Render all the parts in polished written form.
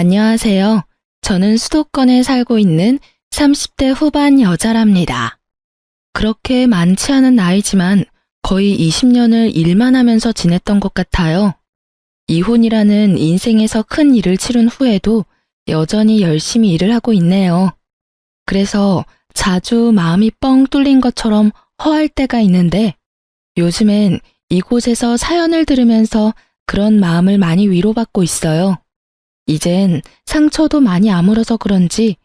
안녕하세요. 저는 수도권에 살고 있는 30대 후반 여자랍니다. 그렇게 많지 않은 나이지만 거의 20년을 일만 하면서 지냈던 것 같아요. 이혼이라는 인생에서 큰 일을 치른 후에도 여전히 열심히 일을 하고 있네요. 그래서 자주 마음이 뻥 뚫린 것처럼 허할 때가 있는데 요즘엔 이곳에서 사연을 들으면서 그런 마음을 많이 위로받고 있어요. 이젠 상처도 많이 아물어서 그런지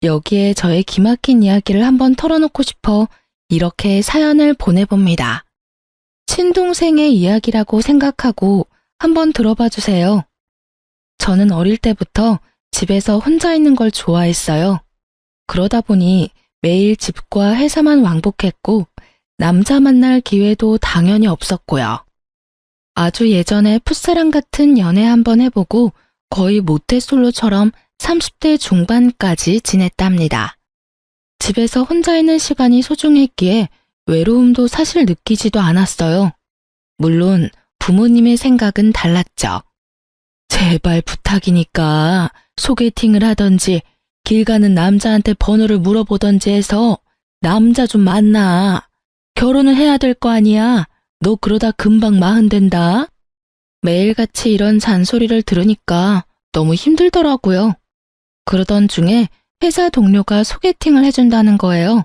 여기에 저의 기막힌 이야기를 한번 털어놓고 싶어 이렇게 사연을 보내봅니다. 친동생의 이야기라고 생각하고 한번 들어봐 주세요. 저는 어릴 때부터 집에서 혼자 있는 걸 좋아했어요. 그러다 보니 매일 집과 회사만 왕복했고 남자 만날 기회도 당연히 없었고요. 아주 예전에 풋사랑 같은 연애 한번 해보고 거의 모태솔로처럼 30대 중반까지 지냈답니다. 집에서 혼자 있는 시간이 소중했기에 외로움도 사실 느끼지도 않았어요. 물론 부모님의 생각은 달랐죠. 제발 부탁이니까 소개팅을 하던지 길 가는 남자한테 번호를 물어보던지 해서 남자 좀 만나. 결혼을 해야 될 거 아니야. 너 그러다 금방 마흔 된다. 매일같이 이런 잔소리를 들으니까 너무 힘들더라고요. 그러던 중에 회사 동료가 소개팅을 해준다는 거예요.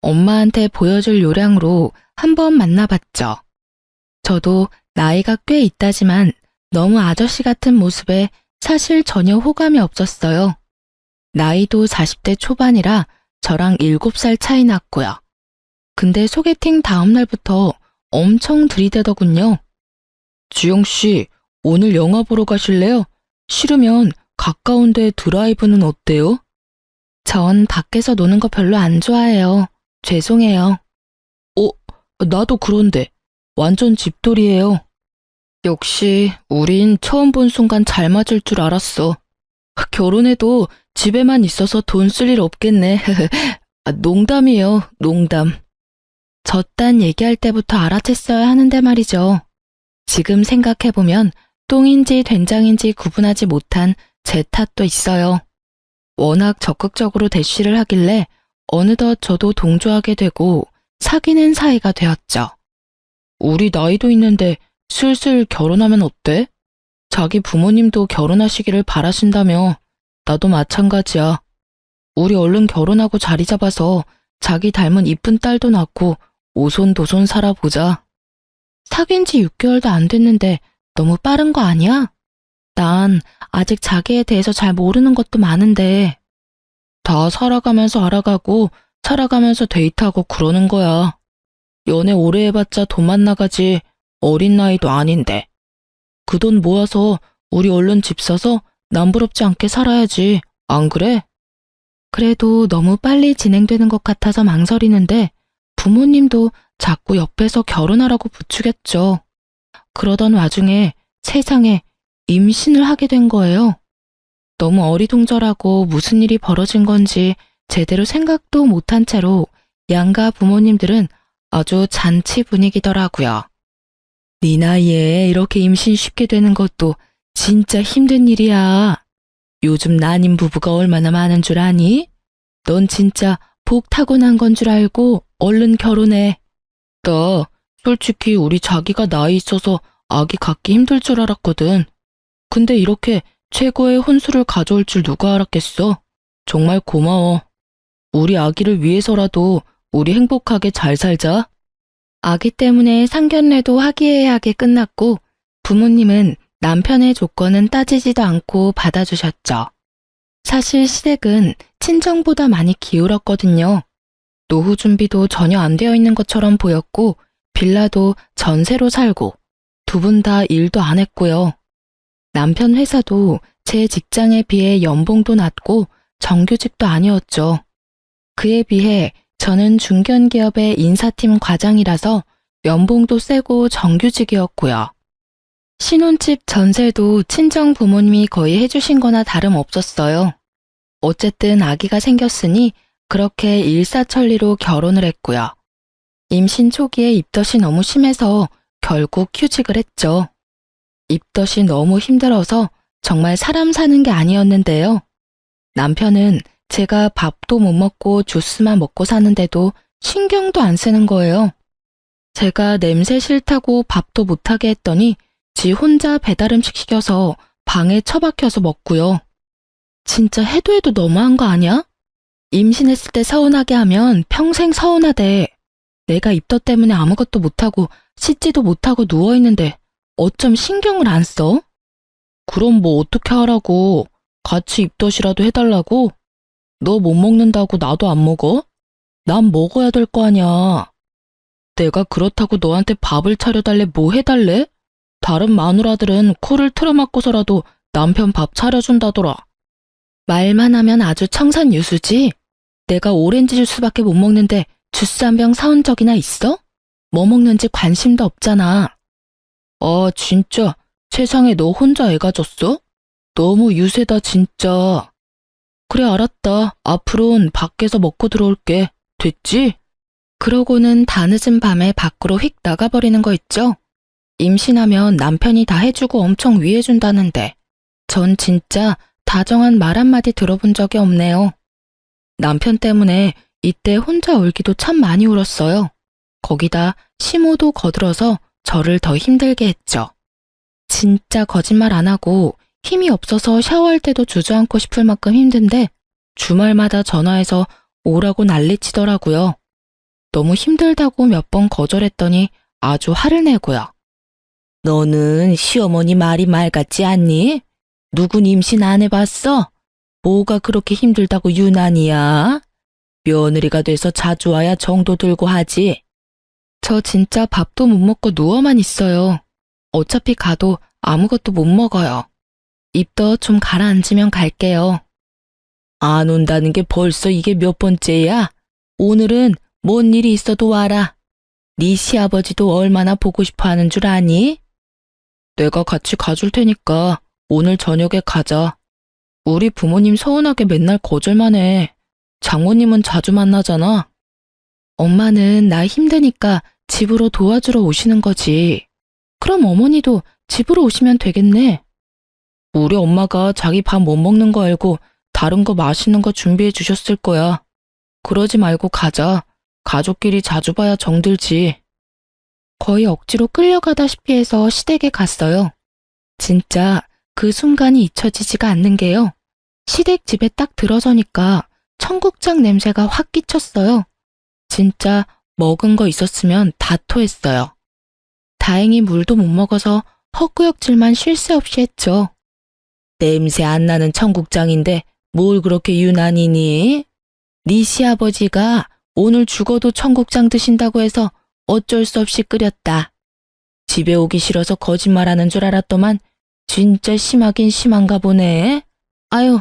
엄마한테 보여줄 요량으로 한번 만나봤죠. 저도 나이가 꽤 있다지만 너무 아저씨 같은 모습에 사실 전혀 호감이 없었어요. 나이도 40대 초반이라 저랑 7살 차이 났고요. 근데 소개팅 다음 날부터 엄청 들이대더군요. 지영씨, 오늘 영화 보러 가실래요? 싫으면 가까운데 드라이브는 어때요? 전 밖에서 노는 거 별로 안 좋아해요. 죄송해요. 나도 그런데. 완전 집돌이에요. 역시 우린 처음 본 순간 잘 맞을 줄 알았어. 결혼해도 집에만 있어서 돈 쓸 일 없겠네. 농담이에요, 농담. 저딴 얘기할 때부터 알아챘어야 하는데 말이죠. 지금 생각해보면 똥인지 된장인지 구분하지 못한 제 탓도 있어요. 워낙 적극적으로 대쉬를 하길래 어느덧 저도 동조하게 되고 사귀는 사이가 되었죠. 우리 나이도 있는데 슬슬 결혼하면 어때? 자기 부모님도 결혼하시기를 바라신다며. 나도 마찬가지야. 우리 얼른 결혼하고 자리 잡아서 자기 닮은 이쁜 딸도 낳고 오손도손 살아보자. 사귄 지 6개월도 안 됐는데 너무 빠른 거 아니야? 난 아직 자기에 대해서 잘 모르는 것도 많은데. 다 살아가면서 알아가고 살아가면서 데이트하고 그러는 거야. 연애 오래 해봤자 돈만 나가지 어린 나이도 아닌데. 그 돈 모아서 우리 얼른 집 사서 남부럽지 않게 살아야지. 안 그래? 그래도 너무 빨리 진행되는 것 같아서 망설이는데 부모님도 자꾸 옆에서 결혼하라고 부추겼죠. 그러던 와중에 세상에 임신을 하게 된 거예요. 너무 어리둥절하고 무슨 일이 벌어진 건지 제대로 생각도 못한 채로 양가 부모님들은 아주 잔치 분위기더라고요. 네 나이에 이렇게 임신 쉽게 되는 것도 진짜 힘든 일이야. 요즘 난임 부부가 얼마나 많은 줄 아니? 넌 진짜 복 타고난 건 줄 알고 얼른 결혼해. 나 솔직히 우리 자기가 나이 있어서 아기 갖기 힘들 줄 알았거든. 근데 이렇게 최고의 혼수를 가져올 줄 누가 알았겠어? 정말 고마워. 우리 아기를 위해서라도 우리 행복하게 잘 살자. 아기 때문에 상견례도 화기애애하게 끝났고 부모님은 남편의 조건은 따지지도 않고 받아주셨죠. 사실 시댁은 친정보다 많이 기울었거든요. 노후 준비도 전혀 안 되어 있는 것처럼 보였고 빌라도 전세로 살고 두 분 다 일도 안 했고요. 남편 회사도 제 직장에 비해 연봉도 낮고 정규직도 아니었죠. 그에 비해 저는 중견기업의 인사팀 과장이라서 연봉도 세고 정규직이었고요. 신혼집 전세도 친정 부모님이 거의 해주신 거나 다름없었어요. 어쨌든 아기가 생겼으니 그렇게 일사천리로 결혼을 했고요. 임신 초기에 입덧이 너무 심해서 결국 휴직을 했죠. 입덧이 너무 힘들어서 정말 사람 사는 게 아니었는데요. 남편은 제가 밥도 못 먹고 주스만 먹고 사는데도 신경도 안 쓰는 거예요. 제가 냄새 싫다고 밥도 못하게 했더니 지 혼자 배달음식 시켜서 방에 처박혀서 먹고요. 진짜 해도 해도 너무한 거 아니야? 임신했을 때 서운하게 하면 평생 서운하대. 내가 입덧 때문에 아무것도 못하고 씻지도 못하고 누워있는데 어쩜 신경을 안 써? 그럼 뭐 어떻게 하라고? 같이 입덧이라도 해달라고? 너 못 먹는다고 나도 안 먹어? 난 먹어야 될 거 아니야. 내가 그렇다고 너한테 밥을 차려달래 뭐 해달래? 다른 마누라들은 코를 틀어막고서라도 남편 밥 차려준다더라. 말만 하면 아주 청산유수지? 내가 오렌지 주스밖에 못 먹는데 주스 한 병 사온 적이나 있어? 뭐 먹는지 관심도 없잖아. 아, 진짜 세상에 너 혼자 애 가졌어? 너무 유세다 진짜. 그래 알았다. 앞으로는 밖에서 먹고 들어올게. 됐지? 그러고는 다 늦은 밤에 밖으로 휙 나가버리는 거 있죠? 임신하면 남편이 다 해주고 엄청 위해준다는데 전 진짜 다정한 말 한마디 들어본 적이 없네요. 남편 때문에 이때 혼자 울기도 참 많이 울었어요. 거기다 시모도 거들어서 저를 더 힘들게 했죠. 진짜 거짓말 안 하고 힘이 없어서 샤워할 때도 주저앉고 싶을 만큼 힘든데 주말마다 전화해서 오라고 난리치더라고요. 너무 힘들다고 몇 번 거절했더니 아주 화를 내고요. 너는 시어머니 말이 말 같지 않니? 누군 임신 안 해봤어? 뭐가 그렇게 힘들다고 유난이야? 며느리가 돼서 자주 와야 정도 들고 하지. 저 진짜 밥도 못 먹고 누워만 있어요. 어차피 가도 아무것도 못 먹어요. 입덧 좀 가라앉으면 갈게요. 안 온다는 게 벌써 이게 몇 번째야? 오늘은 뭔 일이 있어도 와라. 네 시아버지도 얼마나 보고 싶어 하는 줄 아니? 내가 같이 가줄 테니까 오늘 저녁에 가자. 우리 부모님 서운하게 맨날 거절만 해. 장모님은 자주 만나잖아. 엄마는 나 힘드니까 집으로 도와주러 오시는 거지. 그럼 어머니도 집으로 오시면 되겠네. 우리 엄마가 자기 밥 못 먹는 거 알고 다른 거 맛있는 거 준비해 주셨을 거야. 그러지 말고 가자. 가족끼리 자주 봐야 정들지. 거의 억지로 끌려가다시피 해서 시댁에 갔어요. 진짜 그 순간이 잊혀지지가 않는 게요. 시댁 집에 딱 들어서니까 청국장 냄새가 확 끼쳤어요. 진짜 먹은 거 있었으면 다 토했어요. 다행히 물도 못 먹어서 헛구역질만 쉴 새 없이 했죠. 냄새 안 나는 청국장인데 뭘 그렇게 유난이니? 네 시아버지가 오늘 죽어도 청국장 드신다고 해서 어쩔 수 없이 끓였다. 집에 오기 싫어서 거짓말하는 줄 알았더만 진짜 심하긴 심한가 보네. 아유,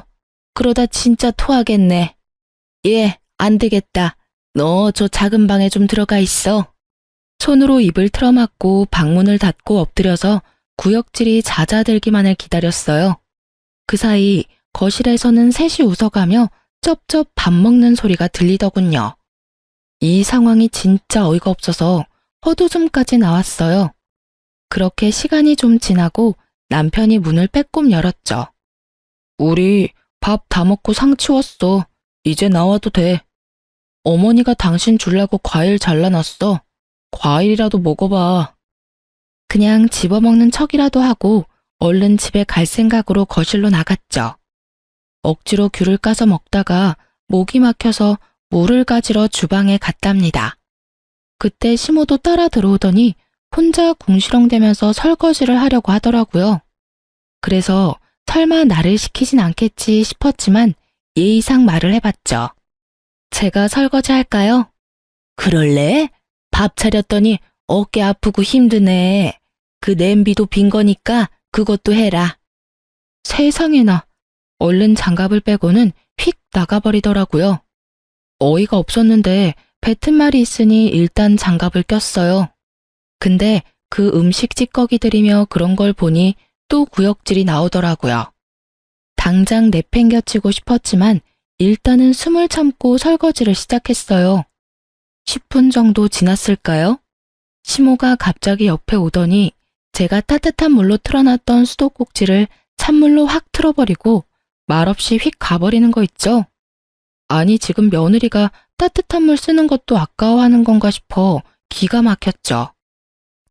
그러다 진짜 토하겠네. 예, 안 되겠다. 너 저 작은 방에 좀 들어가 있어. 손으로 입을 틀어막고 방문을 닫고 엎드려서 구역질이 잦아들기만을 기다렸어요. 그 사이 거실에서는 셋이 웃어가며 쩝쩝 밥 먹는 소리가 들리더군요. 이 상황이 진짜 어이가 없어서 헛웃음까지 나왔어요. 그렇게 시간이 좀 지나고 남편이 문을 빼꼼 열었죠. 우리 밥 다 먹고 상 치웠어. 이제 나와도 돼. 어머니가 당신 주려고 과일 잘라놨어. 과일이라도 먹어봐. 그냥 집어먹는 척이라도 하고 얼른 집에 갈 생각으로 거실로 나갔죠. 억지로 귤을 까서 먹다가 목이 막혀서 물을 가지러 주방에 갔답니다. 그때 시모도 따라 들어오더니 혼자 궁시렁대면서 설거지를 하려고 하더라고요. 그래서 설마 나를 시키진 않겠지 싶었지만 예의상 말을 해봤죠. 제가 설거지 할까요? 그럴래? 밥 차렸더니 어깨 아프고 힘드네. 그 냄비도 빈 거니까 그것도 해라. 세상에나. 얼른 장갑을 빼고는 휙 나가버리더라고요. 어이가 없었는데 뱉은 말이 있으니 일단 장갑을 꼈어요. 근데 그 음식 찌꺼기들이며 그런 걸 보니 또 구역질이 나오더라고요. 당장 내팽겨치고 싶었지만 일단은 숨을 참고 설거지를 시작했어요. 10분 정도 지났을까요? 시모가 갑자기 옆에 오더니 제가 따뜻한 물로 틀어놨던 수도꼭지를 찬물로 확 틀어버리고 말없이 휙 가버리는 거 있죠? 아니, 지금 며느리가 따뜻한 물 쓰는 것도 아까워하는 건가 싶어 기가 막혔죠.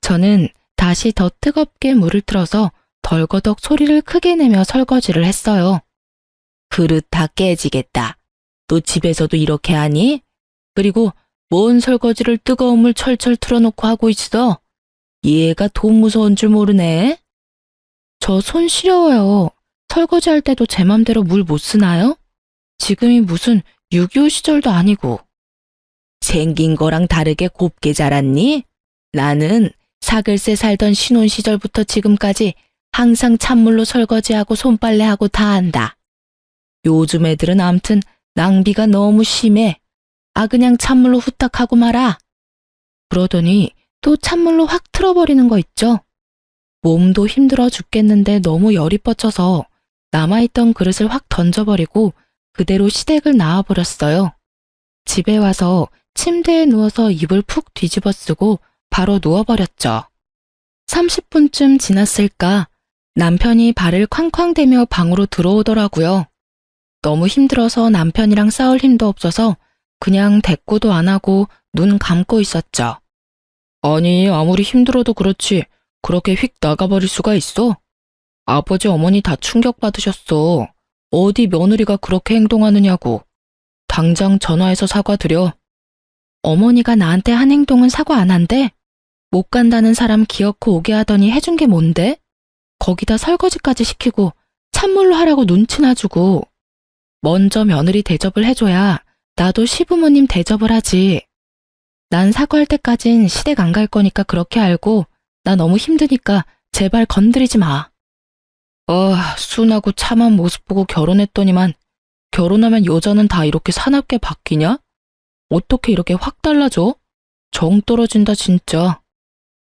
저는 다시 더 뜨겁게 물을 틀어서 덜거덕 소리를 크게 내며 설거지를 했어요. 그릇 다 깨지겠다. 너 집에서도 이렇게 하니? 그리고 뭔 설거지를 뜨거운 물 철철 틀어놓고 하고 있어? 얘가 돈 무서운 줄 모르네. 저 손 시려워요. 설거지할 때도 제 맘대로 물 못 쓰나요? 지금이 무슨 6.25 시절도 아니고. 생긴 거랑 다르게 곱게 자랐니? 나는 사글세 살던 신혼 시절부터 지금까지 항상 찬물로 설거지하고 손빨래하고 다 한다. 요즘 애들은 암튼 낭비가 너무 심해. 그냥 찬물로 후딱 하고 말아. 그러더니 또 찬물로 확 틀어버리는 거 있죠? 몸도 힘들어 죽겠는데 너무 열이 뻗쳐서 남아있던 그릇을 확 던져버리고 그대로 시댁을 나와버렸어요. 집에 와서 침대에 누워서 이불 푹 뒤집어 쓰고 바로 누워버렸죠. 30분쯤 지났을까 남편이 발을 쾅쾅대며 방으로 들어오더라고요. 너무 힘들어서 남편이랑 싸울 힘도 없어서 그냥 대꾸도 안 하고 눈 감고 있었죠. 아니, 아무리 힘들어도 그렇지 그렇게 휙 나가버릴 수가 있어? 아버지 어머니 다 충격받으셨어. 어디 며느리가 그렇게 행동하느냐고. 당장 전화해서 사과드려. 어머니가 나한테 한 행동은 사과 안 한대? 못 간다는 사람 기어코 오게 하더니 해준 게 뭔데? 거기다 설거지까지 시키고 찬물로 하라고 눈치나 주고. 먼저 며느리 대접을 해줘야 나도 시부모님 대접을 하지. 난 사과할 때까진 시댁 안 갈 거니까 그렇게 알고 나 너무 힘드니까 제발 건드리지 마. 순하고 참한 모습 보고 결혼했더니만 결혼하면 여자는 다 이렇게 사납게 바뀌냐? 어떻게 이렇게 확 달라져? 정 떨어진다 진짜.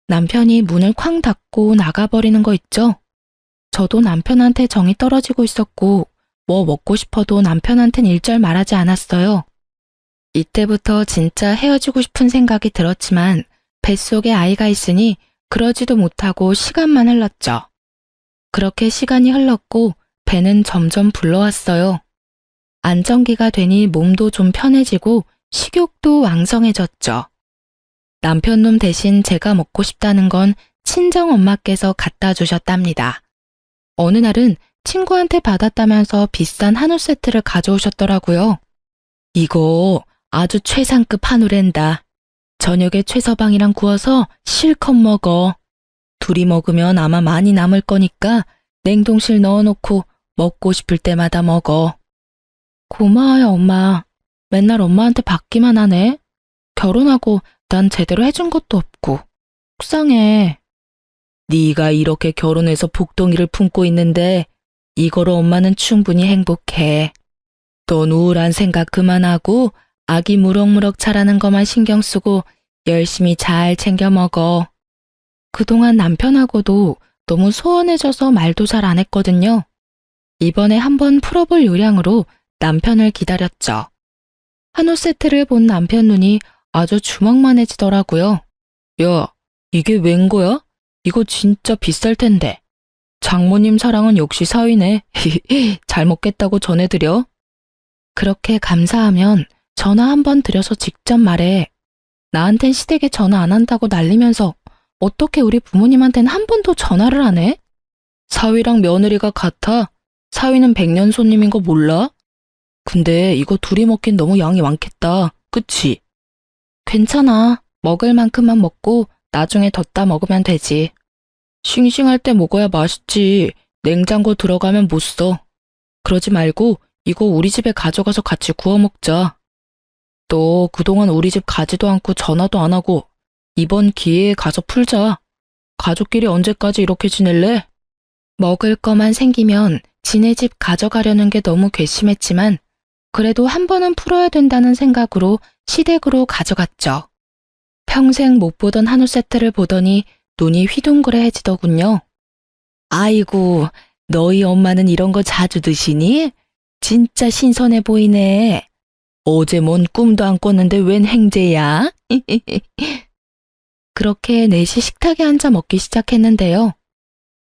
남편이 문을 쾅 닫고 나가버리는 거 있죠? 저도 남편한테 정이 떨어지고 있었고 뭐 먹고 싶어도 남편한텐 일절 말하지 않았어요. 이때부터 진짜 헤어지고 싶은 생각이 들었지만 뱃속에 아이가 있으니 그러지도 못하고 시간만 흘렀죠. 그렇게 시간이 흘렀고 배는 점점 불러왔어요. 안정기가 되니 몸도 좀 편해지고 식욕도 왕성해졌죠. 남편놈 대신 제가 먹고 싶다는 건 친정엄마께서 갖다 주셨답니다. 어느 날은 친구한테 받았다면서 비싼 한우 세트를 가져오셨더라고요. 이거 아주 최상급 한우랜다. 저녁에 최서방이랑 구워서 실컷 먹어. 둘이 먹으면 아마 많이 남을 거니까 냉동실 넣어놓고 먹고 싶을 때마다 먹어. 고마워요, 엄마. 맨날 엄마한테 받기만 하네. 결혼하고 난 제대로 해준 것도 없고. 속상해. 네가 이렇게 결혼해서 복덩이를 품고 있는데 이거로 엄마는 충분히 행복해. 넌 우울한 생각 그만하고 아기 무럭무럭 자라는 것만 신경 쓰고 열심히 잘 챙겨 먹어. 그동안 남편하고도 너무 소원해져서 말도 잘 안 했거든요. 이번에 한번 풀어볼 요량으로 남편을 기다렸죠. 한우 세트를 본 남편 눈이 아주 주먹만해지더라고요. 야, 이게 웬 거야? 이거 진짜 비쌀 텐데. 장모님 사랑은 역시 사위네. 잘 먹겠다고 전해드려. 그렇게 감사하면 전화 한번 드려서 직접 말해. 나한텐 시댁에 전화 안 한다고 난리면서 어떻게 우리 부모님한텐 한 번도 전화를 안 해? 사위랑 며느리가 같아. 사위는 100년 손님인 거 몰라? 근데 이거 둘이 먹긴 너무 양이 많겠다. 그치? 괜찮아. 먹을 만큼만 먹고 나중에 덧다 먹으면 되지. 싱싱할 때 먹어야 맛있지. 냉장고 들어가면 못 써. 그러지 말고 이거 우리 집에 가져가서 같이 구워 먹자. 너 그동안 우리 집 가지도 않고 전화도 안 하고 이번 기회에 가서 풀자. 가족끼리 언제까지 이렇게 지낼래? 먹을 거만 생기면 지네 집 가져가려는 게 너무 괘씸했지만 그래도 한 번은 풀어야 된다는 생각으로 시댁으로 가져갔죠. 평생 못 보던 한우 세트를 보더니 눈이 휘둥그레해지더군요. 아이고, 너희 엄마는 이런 거 자주 드시니? 진짜 신선해 보이네. 어제 뭔 꿈도 안 꿨는데 웬 행제야? 그렇게 넷이 식탁에 앉아 먹기 시작했는데요.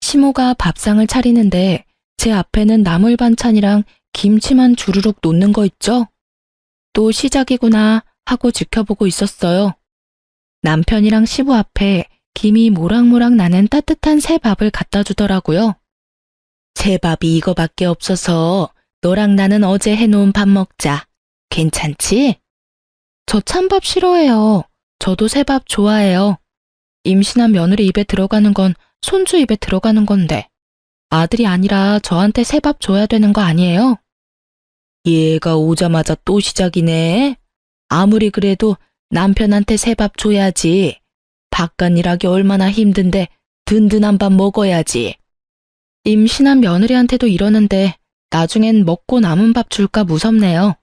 시모가 밥상을 차리는데 제 앞에는 나물 반찬이랑 김치만 주르륵 놓는 거 있죠? 또 시작이구나 하고 지켜보고 있었어요. 남편이랑 시부 앞에 김이 모락모락 나는 따뜻한 새 밥을 갖다 주더라고요. 새 밥이 이거밖에 없어서 너랑 나는 어제 해놓은 밥 먹자. 괜찮지? 저 찬밥 싫어해요. 저도 새밥 좋아해요. 임신한 며느리 입에 들어가는 건 손주 입에 들어가는 건데 아들이 아니라 저한테 새밥 줘야 되는 거 아니에요? 얘가 오자마자 또 시작이네. 아무리 그래도 남편한테 새밥 줘야지. 바깥 일하기 얼마나 힘든데 든든한 밥 먹어야지. 임신한 며느리한테도 이러는데 나중엔 먹고 남은 밥 줄까 무섭네요.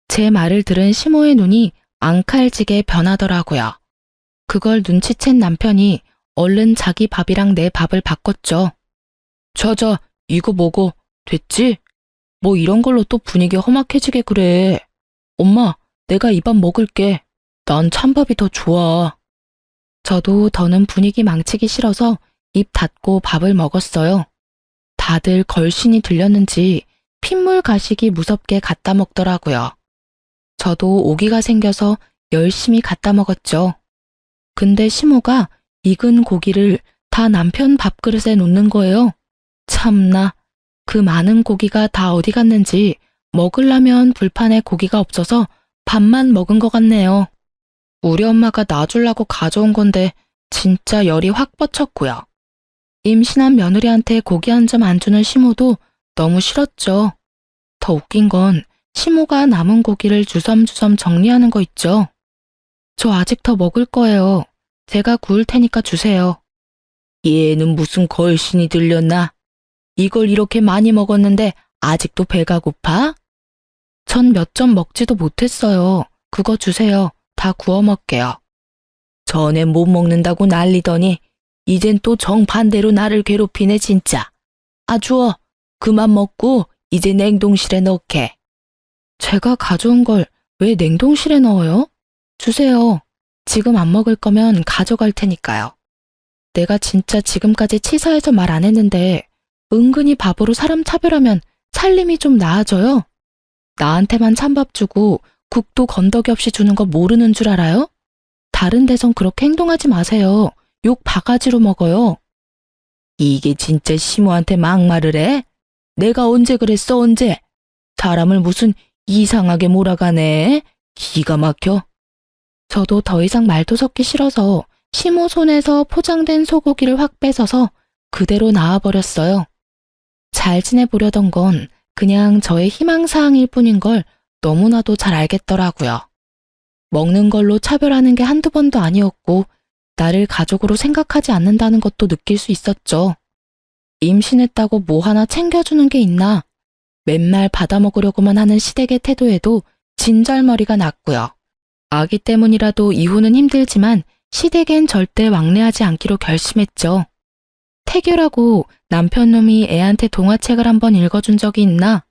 제 말을 들은 시모의 눈이 앙칼지게 변하더라고요. 그걸 눈치챈 남편이 얼른 자기 밥이랑 내 밥을 바꿨죠. 저저 이거 먹어. 됐지? 뭐 이런 걸로 또 분위기 험악해지게 그래. 엄마, 내가 이 밥 먹을게. 난 찬밥이 더 좋아. 저도 더는 분위기 망치기 싫어서 입 닫고 밥을 먹었어요. 다들 걸신이 들렸는지 핏물 가시기 무섭게 갖다 먹더라고요. 저도 오기가 생겨서 열심히 갖다 먹었죠. 근데 시모가 익은 고기를 다 남편 밥그릇에 놓는 거예요. 참나, 그 많은 고기가 다 어디 갔는지 먹으려면 불판에 고기가 없어서 밥만 먹은 것 같네요. 우리 엄마가 놔주려고 가져온 건데 진짜 열이 확 뻗쳤고요. 임신한 며느리한테 고기 한 점 안 주는 시모도 너무 싫었죠. 더 웃긴 건 시모가 남은 고기를 주섬주섬 정리하는 거 있죠. 저 아직 더 먹을 거예요. 제가 구울 테니까 주세요. 얘는 무슨 걸신이 들렸나? 이걸 이렇게 많이 먹었는데 아직도 배가 고파? 전 몇 점 먹지도 못했어요. 그거 주세요. 다 구워 먹게요. 전에 못 먹는다고 난리더니 이젠 또 정반대로 나를 괴롭히네 진짜. 아 주워. 그만 먹고 이제 냉동실에 넣게. 제가 가져온 걸 왜 냉동실에 넣어요? 주세요. 지금 안 먹을 거면 가져갈 테니까요. 내가 진짜 지금까지 치사해서 말 안 했는데 은근히 바보로 사람 차별하면 살림이 좀 나아져요? 나한테만 찬밥 주고 국도 건더기 없이 주는 거 모르는 줄 알아요? 다른 데선 그렇게 행동하지 마세요. 욕 바가지로 먹어요. 이게 진짜 시모한테 막말을 해? 내가 언제 그랬어 언제? 사람을 무슨 이상하게 몰아가네. 기가 막혀. 저도 더 이상 말도 섞기 싫어서 시모 손에서 포장된 소고기를 확 뺏어서 그대로 나와버렸어요. 잘 지내보려던 건 그냥 저의 희망사항일 뿐인 걸 너무나도 잘 알겠더라고요. 먹는 걸로 차별하는 게 한두 번도 아니었고 나를 가족으로 생각하지 않는다는 것도 느낄 수 있었죠. 임신했다고 뭐 하나 챙겨주는 게 있나? 맨날 받아먹으려고만 하는 시댁의 태도에도 진절머리가 났고요. 아기 때문이라도 이후는 힘들지만 시댁엔 절대 왕래하지 않기로 결심했죠. 태교라고 남편놈이 애한테 동화책을 한번 읽어준 적이 있나?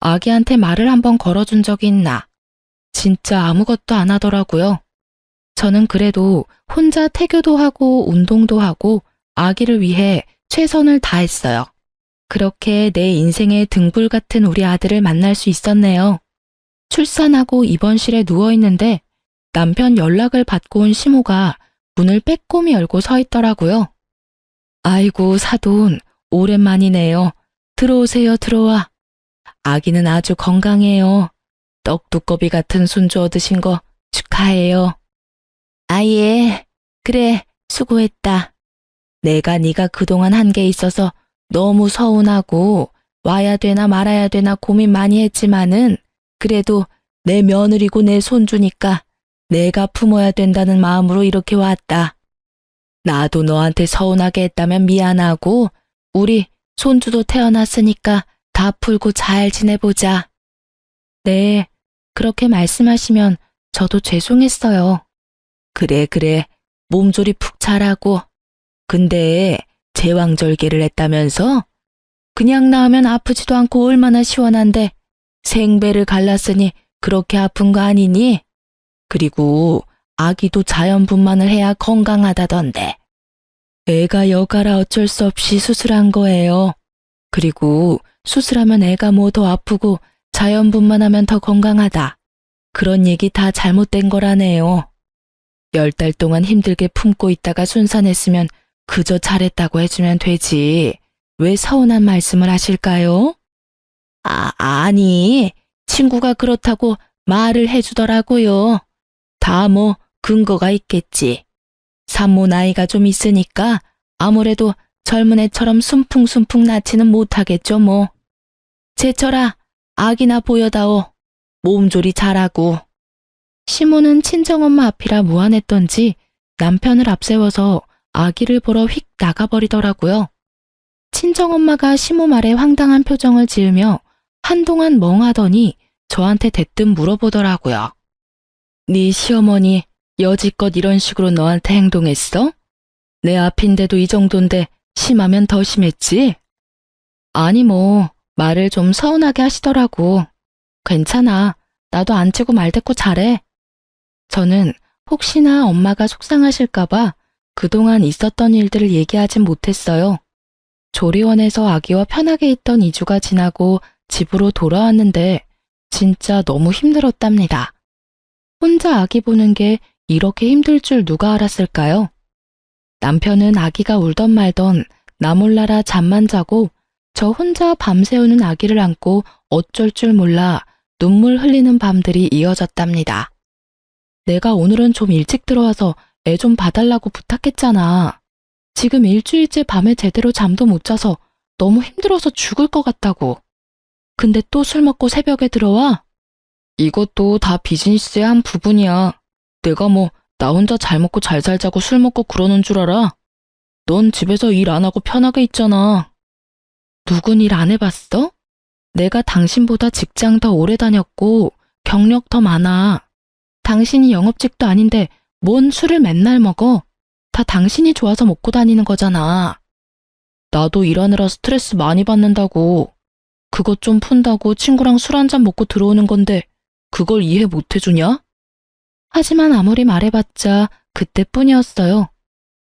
아기한테 말을 한번 걸어준 적이 있나? 진짜 아무것도 안 하더라고요. 저는 그래도 혼자 태교도 하고 운동도 하고 아기를 위해 최선을 다했어요. 그렇게 내 인생의 등불 같은 우리 아들을 만날 수 있었네요. 출산하고 입원실에 누워있는데 남편 연락을 받고 온 시모가 문을 빼꼼히 열고 서 있더라고요. 아이고 사돈, 오랜만이네요. 들어오세요, 들어와. 아기는 아주 건강해요. 떡두꺼비 같은 손주 얻으신 거 축하해요. 아예, 그래, 수고했다. 내가 네가 그동안 한 게 있어서 너무 서운하고 와야 되나 말아야 되나 고민 많이 했지만은 그래도 내 며느리고 내 손주니까 내가 품어야 된다는 마음으로 이렇게 왔다. 나도 너한테 서운하게 했다면 미안하고 우리 손주도 태어났으니까 다 풀고 잘 지내보자. 네, 그렇게 말씀하시면 저도 죄송했어요. 그래, 몸조리 푹 잘하고. 근데 제왕절개를 했다면서? 그냥 낳으면 아프지도 않고 얼마나 시원한데 생배를 갈랐으니 그렇게 아픈 거 아니니? 그리고 아기도 자연분만을 해야 건강하다던데. 애가 여가라 어쩔 수 없이 수술한 거예요. 그리고 수술하면 애가 뭐 더 아프고 자연분만하면 더 건강하다. 그런 얘기 다 잘못된 거라네요. 10달 동안 힘들게 품고 있다가 순산했으면 그저 잘했다고 해주면 되지. 왜 서운한 말씀을 하실까요? 아니, 친구가 그렇다고 말을 해주더라고요. 다 뭐 근거가 있겠지. 산모 나이가 좀 있으니까 아무래도 젊은 애처럼 순풍순풍 낳지는 못하겠죠 뭐. 제철아, 아기나 보여다오. 몸조리 잘하고. 시모는 친정엄마 앞이라 무안했던지 남편을 앞세워서 아기를 보러 휙 나가버리더라고요. 친정엄마가 시모 말에 황당한 표정을 지으며 한동안 멍하더니 저한테 대뜸 물어보더라고요. 네 시어머니 여지껏 이런 식으로 너한테 행동했어? 내 앞인데도 이 정도인데 심하면 더 심했지? 아니 뭐 말을 좀 서운하게 하시더라고. 괜찮아. 나도 안 치고 말대꾸 잘해. 저는 혹시나 엄마가 속상하실까봐 그동안 있었던 일들을 얘기하진 못했어요. 조리원에서 아기와 편하게 있던 2주가 지나고 집으로 돌아왔는데 진짜 너무 힘들었답니다. 혼자 아기 보는 게 이렇게 힘들 줄 누가 알았을까요? 남편은 아기가 울던 말던 나 몰라라 잠만 자고 저 혼자 밤새우는 아기를 안고 어쩔 줄 몰라 눈물 흘리는 밤들이 이어졌답니다. 내가 오늘은 좀 일찍 들어와서 애 좀 봐달라고 부탁했잖아. 지금 일주일째 밤에 제대로 잠도 못 자서 너무 힘들어서 죽을 것 같다고. 근데 또 술 먹고 새벽에 들어와? 이것도 다 비즈니스의 한 부분이야. 내가 뭐 나 혼자 잘 먹고 잘 살자고 술 먹고 그러는 줄 알아? 넌 집에서 일 안 하고 편하게 있잖아. 누군 일 안 해봤어? 내가 당신보다 직장 더 오래 다녔고 경력 더 많아. 당신이 영업직도 아닌데 뭔 술을 맨날 먹어? 다 당신이 좋아서 먹고 다니는 거잖아. 나도 일하느라 스트레스 많이 받는다고. 그것 좀 푼다고 친구랑 술 한잔 먹고 들어오는 건데 그걸 이해 못 해주냐? 하지만 아무리 말해봤자 그때뿐이었어요.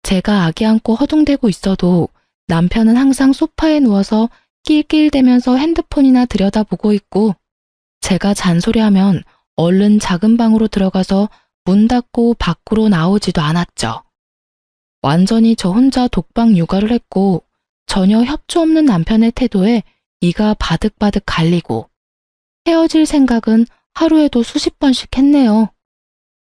제가 아기 안고 허둥대고 있어도 남편은 항상 소파에 누워서 낄낄대면서 핸드폰이나 들여다보고 있고 제가 잔소리하면 얼른 작은 방으로 들어가서 문 닫고 밖으로 나오지도 않았죠. 완전히 저 혼자 독방 육아를 했고 전혀 협조 없는 남편의 태도에 이가 바득바득 갈리고 헤어질 생각은 하루에도 수십 번씩 했네요.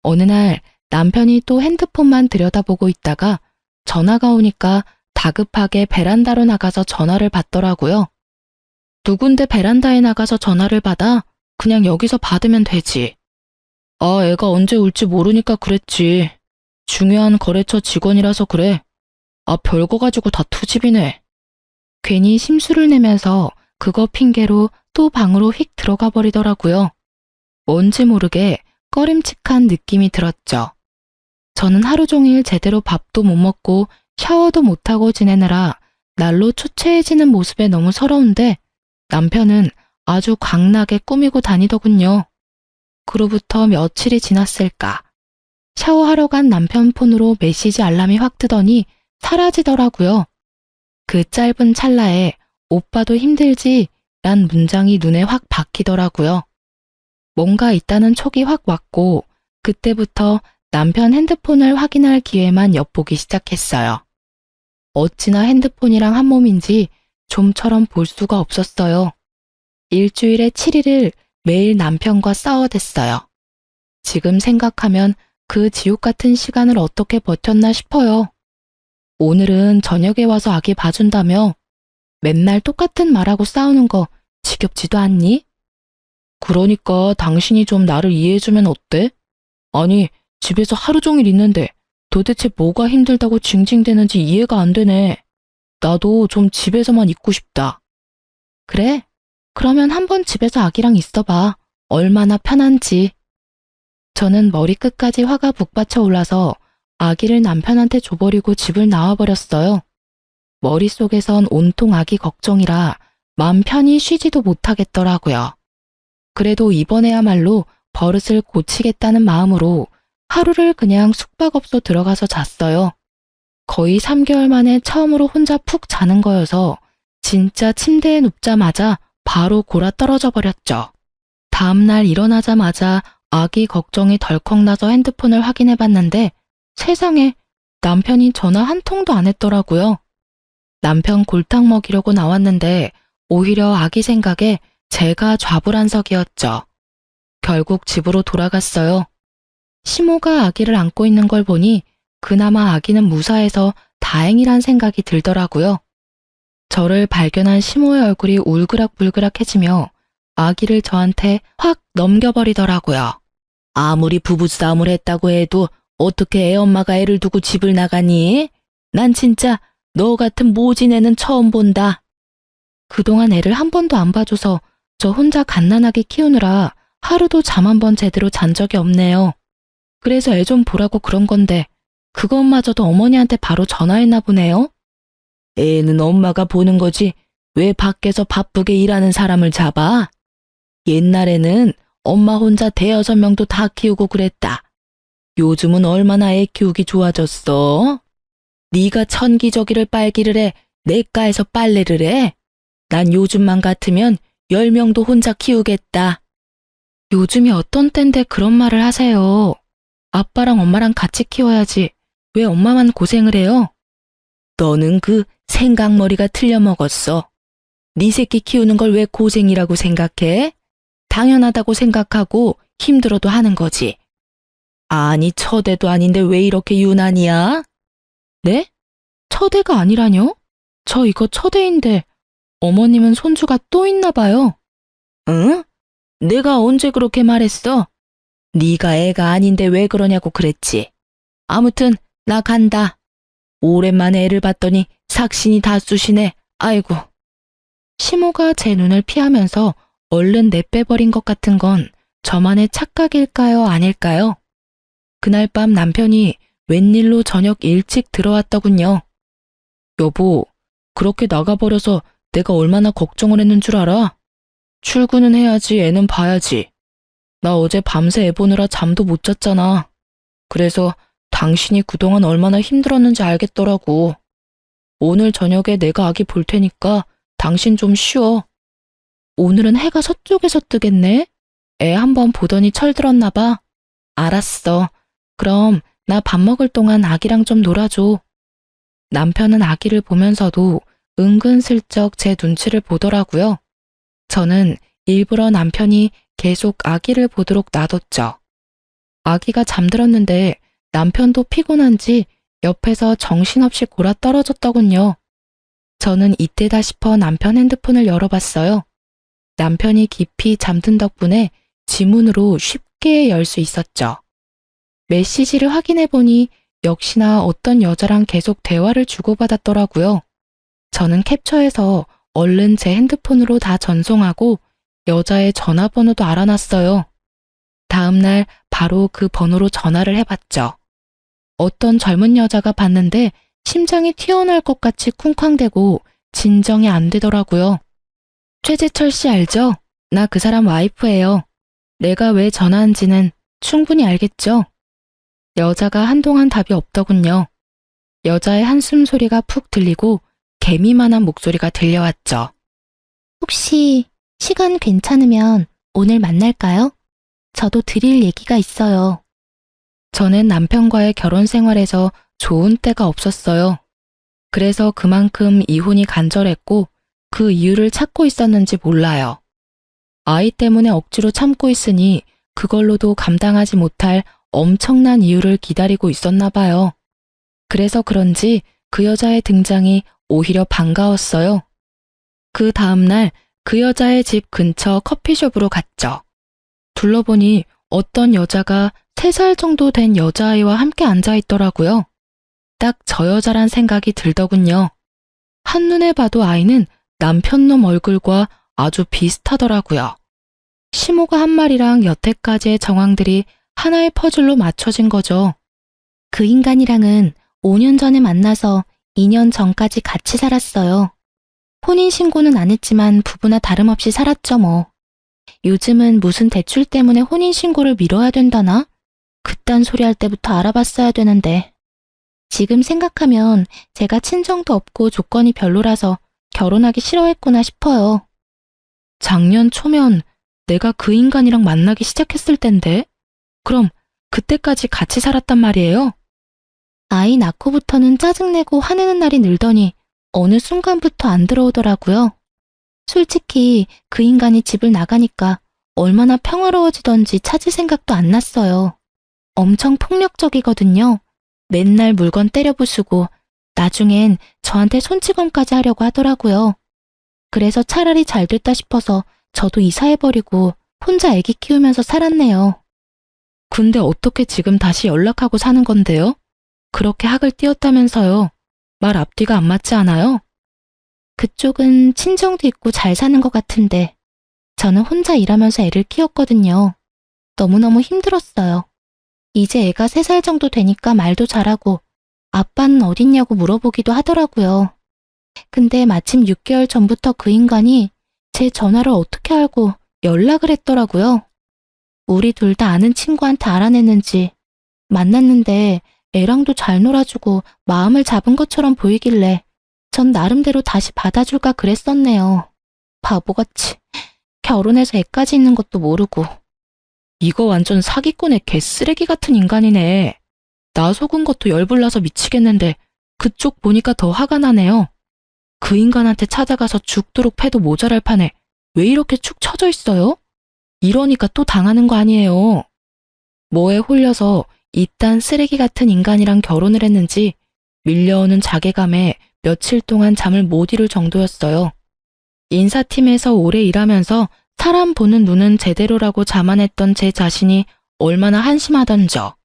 어느 날 남편이 또 핸드폰만 들여다보고 있다가 전화가 오니까 다급하게 베란다로 나가서 전화를 받더라고요. 누군데 베란다에 나가서 전화를 받아? 그냥 여기서 받으면 되지. 아, 애가 언제 올지 모르니까 그랬지. 중요한 거래처 직원이라서 그래. 아, 별거 가지고 다 투집이네. 괜히 심술을 내면서 그거 핑계로 또 방으로 휙 들어가 버리더라고요. 뭔지 모르게 꺼림칙한 느낌이 들었죠. 저는 하루 종일 제대로 밥도 못 먹고 샤워도 못하고 지내느라 날로 초췌해지는 모습에 너무 서러운데 남편은 아주 광나게 꾸미고 다니더군요. 그로부터 며칠이 지났을까. 샤워하러 간 남편 폰으로 메시지 알람이 확 뜨더니 사라지더라고요. 그 짧은 찰나에 오빠도 힘들지? 란 문장이 눈에 확 박히더라고요. 뭔가 있다는 촉이 확 왔고 그때부터 남편 핸드폰을 확인할 기회만 엿보기 시작했어요. 어찌나 핸드폰이랑 한 몸인지 좀처럼 볼 수가 없었어요. 일주일에 7일을 매일 남편과 싸워댔어요. 지금 생각하면 그 지옥 같은 시간을 어떻게 버텼나 싶어요. 오늘은 저녁에 와서 아기 봐준다며 맨날 똑같은 말하고 싸우는 거 지겹지도 않니? 그러니까 당신이 좀 나를 이해해주면 어때? 아니, 집에서 하루 종일 있는데 도대체 뭐가 힘들다고 징징대는지 이해가 안 되네. 나도 좀 집에서만 있고 싶다. 그래? 그러면 한번 집에서 아기랑 있어봐. 얼마나 편한지. 저는 머리끝까지 화가 북받쳐 올라서 아기를 남편한테 줘버리고 집을 나와버렸어요. 머릿속에선 온통 아기 걱정이라 마음 편히 쉬지도 못하겠더라고요. 그래도 이번에야말로 버릇을 고치겠다는 마음으로 하루를 그냥 숙박업소 들어가서 잤어요. 거의 3개월 만에 처음으로 혼자 푹 자는 거여서 진짜 침대에 눕자마자 바로 골아 떨어져 버렸죠. 다음날 일어나자마자 아기 걱정이 덜컥 나서 핸드폰을 확인해 봤는데 세상에 남편이 전화 한 통도 안 했더라고요. 남편 골탕 먹이려고 나왔는데 오히려 아기 생각에 제가 좌불안석이었죠. 결국 집으로 돌아갔어요. 시모가 아기를 안고 있는 걸 보니 그나마 아기는 무사해서 다행이란 생각이 들더라고요. 저를 발견한 시모의 얼굴이 울그락불그락해지며 아기를 저한테 확 넘겨버리더라고요. 아무리 부부싸움을 했다고 해도 어떻게 애엄마가 애를 두고 집을 나가니? 난 진짜 너 같은 모진 애는 처음 본다. 그동안 애를 한 번도 안 봐줘서 저 혼자 갓난아기 키우느라 하루도 잠 한 번 제대로 잔 적이 없네요. 그래서 애 좀 보라고 그런 건데 그것마저도 어머니한테 바로 전화했나 보네요. 애는 엄마가 보는 거지 왜 밖에서 바쁘게 일하는 사람을 잡아? 옛날에는 엄마 혼자 대여섯 명도 다 키우고 그랬다. 요즘은 얼마나 애 키우기 좋아졌어? 네가 천기저귀를 빨기를 해 내과에서 빨래를 해? 난 요즘만 같으면 10명도 혼자 키우겠다. 요즘이 어떤 땐데 그런 말을 하세요. 아빠랑 엄마랑 같이 키워야지. 왜 엄마만 고생을 해요? 너는 그 생각머리가 틀려먹었어. 네 새끼 키우는 걸 왜 고생이라고 생각해? 당연하다고 생각하고 힘들어도 하는 거지. 아니 처대도 아닌데 왜 이렇게 유난이야? 네? 처대가 아니라뇨? 저 이거 처대인데 어머님은 손주가 또 있나 봐요. 응? 내가 언제 그렇게 말했어? 네가 애가 아닌데 왜 그러냐고 그랬지. 아무튼 나 간다. 오랜만에 애를 봤더니 삭신이 다 쑤시네. 아이고. 시모가 제 눈을 피하면서 얼른 내빼버린 것 같은 건 저만의 착각일까요, 아닐까요? 그날 밤 남편이 웬일로 저녁 일찍 들어왔더군요. 여보, 그렇게 나가버려서 내가 얼마나 걱정을 했는 줄 알아? 출근은 해야지, 애는 봐야지. 나 어제 밤새 애 보느라 잠도 못 잤잖아. 그래서 당신이 그동안 얼마나 힘들었는지 알겠더라고. 오늘 저녁에 내가 아기 볼 테니까 당신 좀 쉬어. 오늘은 해가 서쪽에서 뜨겠네? 애 한번 보더니 철들었나 봐. 알았어. 그럼 나 밥 먹을 동안 아기랑 좀 놀아줘. 남편은 아기를 보면서도 은근슬쩍 제 눈치를 보더라고요. 저는 일부러 남편이 계속 아기를 보도록 놔뒀죠. 아기가 잠들었는데 남편도 피곤한지 옆에서 정신없이 골아 떨어졌더군요. 저는 이때다 싶어 남편 핸드폰을 열어봤어요. 남편이 깊이 잠든 덕분에 지문으로 쉽게 열 수 있었죠. 메시지를 확인해보니 역시나 어떤 여자랑 계속 대화를 주고받았더라고요. 저는 캡처해서 얼른 제 핸드폰으로 다 전송하고 여자의 전화번호도 알아놨어요. 다음날 바로 그 번호로 전화를 해봤죠. 어떤 젊은 여자가 받는데 심장이 튀어나올 것 같이 쿵쾅대고 진정이 안 되더라고요. 최재철 씨 알죠? 나 그 사람 와이프예요. 내가 왜 전화한지는 충분히 알겠죠? 여자가 한동안 답이 없더군요. 여자의 한숨 소리가 푹 들리고 개미만한 목소리가 들려왔죠. 혹시 시간 괜찮으면 오늘 만날까요? 저도 드릴 얘기가 있어요. 저는 남편과의 결혼 생활에서 좋은 때가 없었어요. 그래서 그만큼 이혼이 간절했고 그 이유를 찾고 있었는지 몰라요. 아이 때문에 억지로 참고 있으니 그걸로도 감당하지 못할 엄청난 이유를 기다리고 있었나 봐요. 그래서 그런지 그 여자의 등장이 오히려 반가웠어요. 그 다음날 그 여자의 집 근처 커피숍으로 갔죠. 둘러보니 어떤 여자가 3살 정도 된 여자아이와 함께 앉아있더라고요. 딱 저 여자란 생각이 들더군요. 한눈에 봐도 아이는 남편놈 얼굴과 아주 비슷하더라고요. 시모가 한 말이랑 여태까지의 정황들이 하나의 퍼즐로 맞춰진 거죠. 그 인간이랑은 5년 전에 만나서 2년 전까지 같이 살았어요. 혼인신고는 안 했지만 부부나 다름없이 살았죠 뭐. 요즘은 무슨 대출 때문에 혼인신고를 미뤄야 된다나? 그딴 소리 할 때부터 알아봤어야 되는데. 지금 생각하면 제가 친정도 없고 조건이 별로라서 결혼하기 싫어했구나 싶어요. 작년 초면 내가 그 인간이랑 만나기 시작했을 땐데? 그럼 그때까지 같이 살았단 말이에요? 아이 낳고부터는 짜증내고 화내는 날이 늘더니 어느 순간부터 안 들어오더라고요. 솔직히 그 인간이 집을 나가니까 얼마나 평화로워지던지 찾을 생각도 안 났어요. 엄청 폭력적이거든요. 맨날 물건 때려 부수고 나중엔 저한테 손찌검까지 하려고 하더라고요. 그래서 차라리 잘 됐다 싶어서 저도 이사해버리고 혼자 아기 키우면서 살았네요. 근데 어떻게 지금 다시 연락하고 사는 건데요? 그렇게 학을 띄웠다면서요. 말 앞뒤가 안 맞지 않아요? 그쪽은 친정도 있고 잘 사는 것 같은데 저는 혼자 일하면서 애를 키웠거든요. 너무너무 힘들었어요. 이제 애가 3살 정도 되니까 말도 잘하고 아빠는 어딨냐고 물어보기도 하더라고요. 근데 마침 6개월 전부터 그 인간이 제 전화를 어떻게 알고 연락을 했더라고요. 우리 둘 다 아는 친구한테 알아냈는지 만났는데 애랑도 잘 놀아주고 마음을 잡은 것처럼 보이길래 전 나름대로 다시 받아줄까 그랬었네요. 바보같이 결혼해서 애까지 있는 것도 모르고. 이거 완전 사기꾼의 개쓰레기 같은 인간이네. 나 속은 것도 열불나서 미치겠는데 그쪽 보니까 더 화가 나네요. 그 인간한테 찾아가서 죽도록 패도 모자랄 판에 왜 이렇게 축 처져 있어요? 이러니까 또 당하는 거 아니에요. 뭐에 홀려서 이딴 쓰레기 같은 인간이랑 결혼을 했는지 밀려오는 자괴감에 며칠 동안 잠을 못 이룰 정도였어요. 인사팀에서 오래 일하면서 사람 보는 눈은 제대로라고 자만했던 제 자신이 얼마나 한심하던져.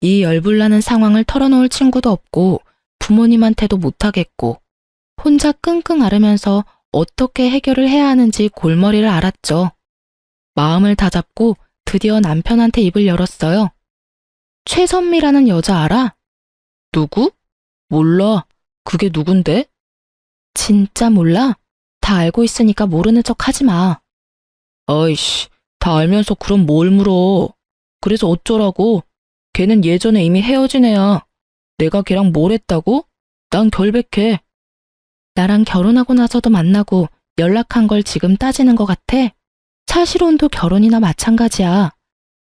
이 열불나는 상황을 털어놓을 친구도 없고 부모님한테도 못하겠고 혼자 끙끙 앓으면서 어떻게 해결을 해야 하는지 골머리를 앓았죠. 마음을 다잡고 드디어 남편한테 입을 열었어요. 최선미라는 여자 알아? 누구? 몰라. 그게 누군데? 진짜 몰라? 다 알고 있으니까 모르는 척 하지 마. 아이씨, 다 알면서 그럼 뭘 물어. 그래서 어쩌라고? 걔는 예전에 이미 헤어진 애야. 내가 걔랑 뭘 했다고? 난 결백해. 나랑 결혼하고 나서도 만나고 연락한 걸 지금 따지는 것 같아? 사실혼도 결혼이나 마찬가지야.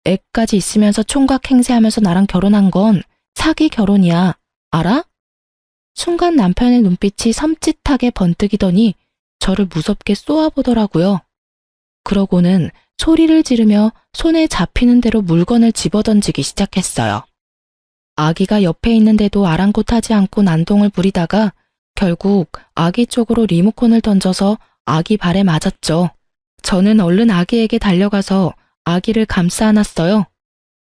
애까지 있으면서 총각 행세하면서 나랑 결혼한 건 사기 결혼이야. 알아? 순간 남편의 눈빛이 섬찟하게 번뜩이더니 저를 무섭게 쏘아보더라고요. 그러고는 소리를 지르며 손에 잡히는 대로 물건을 집어던지기 시작했어요. 아기가 옆에 있는데도 아랑곳하지 않고 난동을 부리다가 결국 아기 쪽으로 리모컨을 던져서 아기 발에 맞았죠. 저는 얼른 아기에게 달려가서 아기를 감싸 안았어요.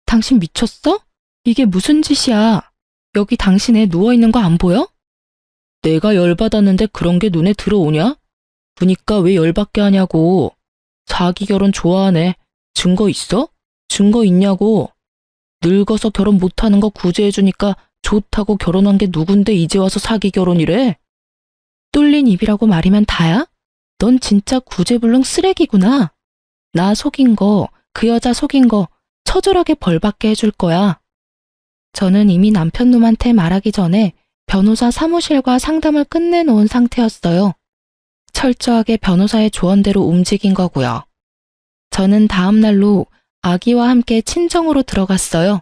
당신 미쳤어? 이게 무슨 짓이야? 여기 당신 애 누워있는 거 안 보여? 내가 열받았는데 그런 게 눈에 들어오냐? 그니까 왜 열받게 하냐고. 사기 결혼 좋아하네. 증거 있어? 증거 있냐고. 늙어서 결혼 못하는 거 구제해주니까 좋다고 결혼한 게 누군데 이제 와서 사기 결혼이래? 뚫린 입이라고 말이면 다야? 넌 진짜 구제불능 쓰레기구나. 나 속인 거, 그 여자 속인 거 처절하게 벌받게 해줄 거야. 저는 이미 남편 놈한테 말하기 전에 변호사 사무실과 상담을 끝내놓은 상태였어요. 철저하게 변호사의 조언대로 움직인 거고요. 저는 다음 날로 아기와 함께 친정으로 들어갔어요.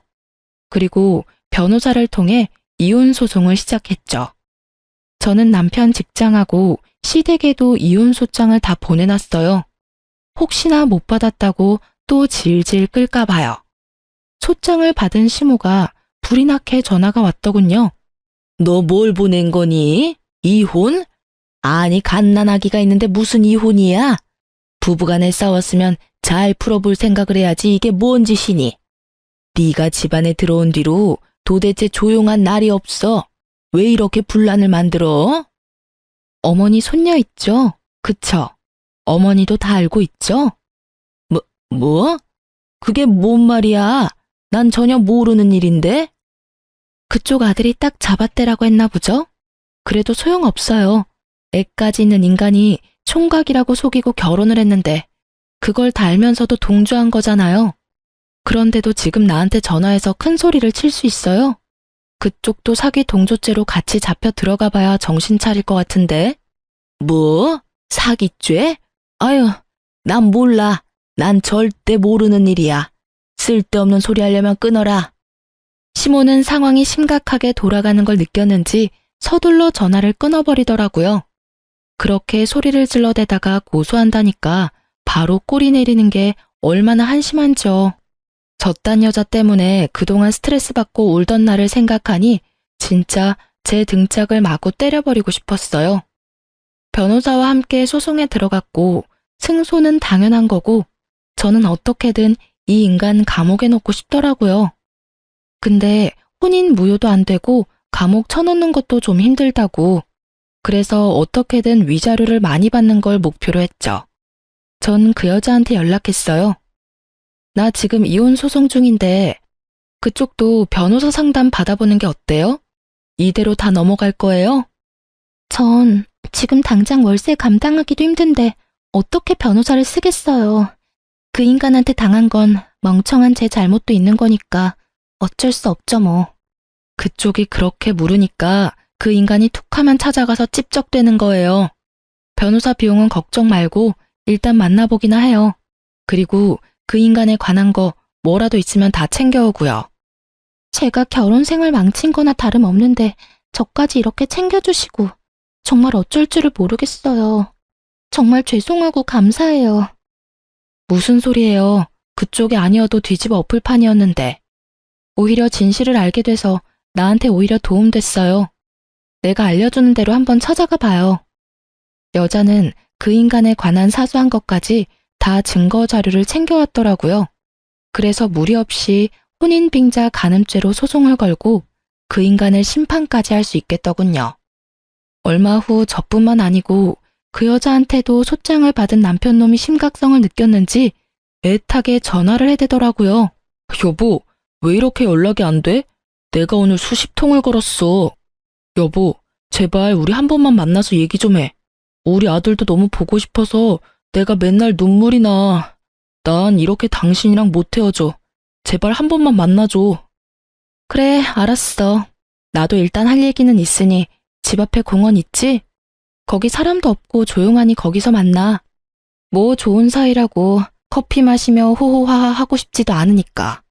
그리고 변호사를 통해 이혼 소송을 시작했죠. 저는 남편 직장하고 시댁에도 이혼 소장을 다 보내놨어요. 혹시나 못 받았다고 또 질질 끌까 봐요. 소장을 받은 시모가 불이 나게 전화가 왔더군요. 너 뭘 보낸 거니? 이혼? 아니 갓난아기가 있는데 무슨 이혼이야? 부부간에 싸웠으면 잘 풀어볼 생각을 해야지 이게 뭔 짓이니? 네가 집안에 들어온 뒤로 도대체 조용한 날이 없어. 왜 이렇게 분란을 만들어? 어머니 손녀 있죠? 그쵸? 어머니도 다 알고 있죠? 뭐? 그게 뭔 말이야? 난 전혀 모르는 일인데? 그쪽 아들이 딱 잡았대라고 했나 보죠? 그래도 소용없어요. 애까지 있는 인간이 총각이라고 속이고 결혼을 했는데 그걸 다 알면서도 동조한 거잖아요. 그런데도 지금 나한테 전화해서 큰 소리를 칠 수 있어요? 그쪽도 사기 동조죄로 같이 잡혀 들어가 봐야 정신 차릴 것 같은데? 뭐? 사기죄? 아유, 난 몰라. 난 절대 모르는 일이야. 쓸데없는 소리 하려면 끊어라. 시몬은 상황이 심각하게 돌아가는 걸 느꼈는지 서둘러 전화를 끊어버리더라고요. 그렇게 소리를 질러대다가 고소한다니까 바로 꼬리 내리는 게 얼마나 한심한지요. 저딴 여자 때문에 그동안 스트레스 받고 울던 나를 생각하니 진짜 제 등짝을 마구 때려버리고 싶었어요. 변호사와 함께 소송에 들어갔고 승소는 당연한 거고 저는 어떻게든 이 인간 감옥에 넣고 싶더라고요. 근데 혼인 무효도 안 되고 감옥 쳐넣는 것도 좀 힘들다고. 그래서 어떻게든 위자료를 많이 받는 걸 목표로 했죠. 전 그 여자한테 연락했어요. 나 지금 이혼 소송 중인데 그쪽도 변호사 상담 받아보는 게 어때요? 이대로 다 넘어갈 거예요? 전 지금 당장 월세 감당하기도 힘든데 어떻게 변호사를 쓰겠어요. 그 인간한테 당한 건 멍청한 제 잘못도 있는 거니까 어쩔 수 없죠 뭐. 그쪽이 그렇게 물으니까 그 인간이 툭하면 찾아가서 찝적대는 거예요. 변호사 비용은 걱정 말고 일단 만나보기나 해요. 그리고 그 인간에 관한 거 뭐라도 있으면 다 챙겨오고요. 제가 결혼 생활 망친 거나 다름없는데 저까지 이렇게 챙겨주시고 정말 어쩔 줄을 모르겠어요. 정말 죄송하고 감사해요. 무슨 소리예요. 그쪽이 아니어도 뒤집어 엎을 판이었는데. 오히려 진실을 알게 돼서 나한테 오히려 도움됐어요. 내가 알려주는 대로 한번 찾아가 봐요. 여자는 그 인간에 관한 사소한 것까지 다 증거 자료를 챙겨왔더라고요. 그래서 무리 없이 혼인빙자 간음죄로 소송을 걸고 그 인간을 심판까지 할 수 있겠더군요. 얼마 후 저뿐만 아니고 그 여자한테도 소장을 받은 남편놈이 심각성을 느꼈는지 애타게 전화를 해대더라고요. 여보, 왜 이렇게 연락이 안 돼? 내가 오늘 수십 통을 걸었어. 여보, 제발 우리 한 번만 만나서 얘기 좀 해. 우리 아들도 너무 보고 싶어서 내가 맨날 눈물이 나. 난 이렇게 당신이랑 못 헤어져. 제발 한 번만 만나줘. 그래, 알았어. 나도 일단 할 얘기는 있으니 집 앞에 공원 있지? 거기 사람도 없고 조용하니 거기서 만나. 뭐 좋은 사이라고 커피 마시며 호호하하 하고 싶지도 않으니까.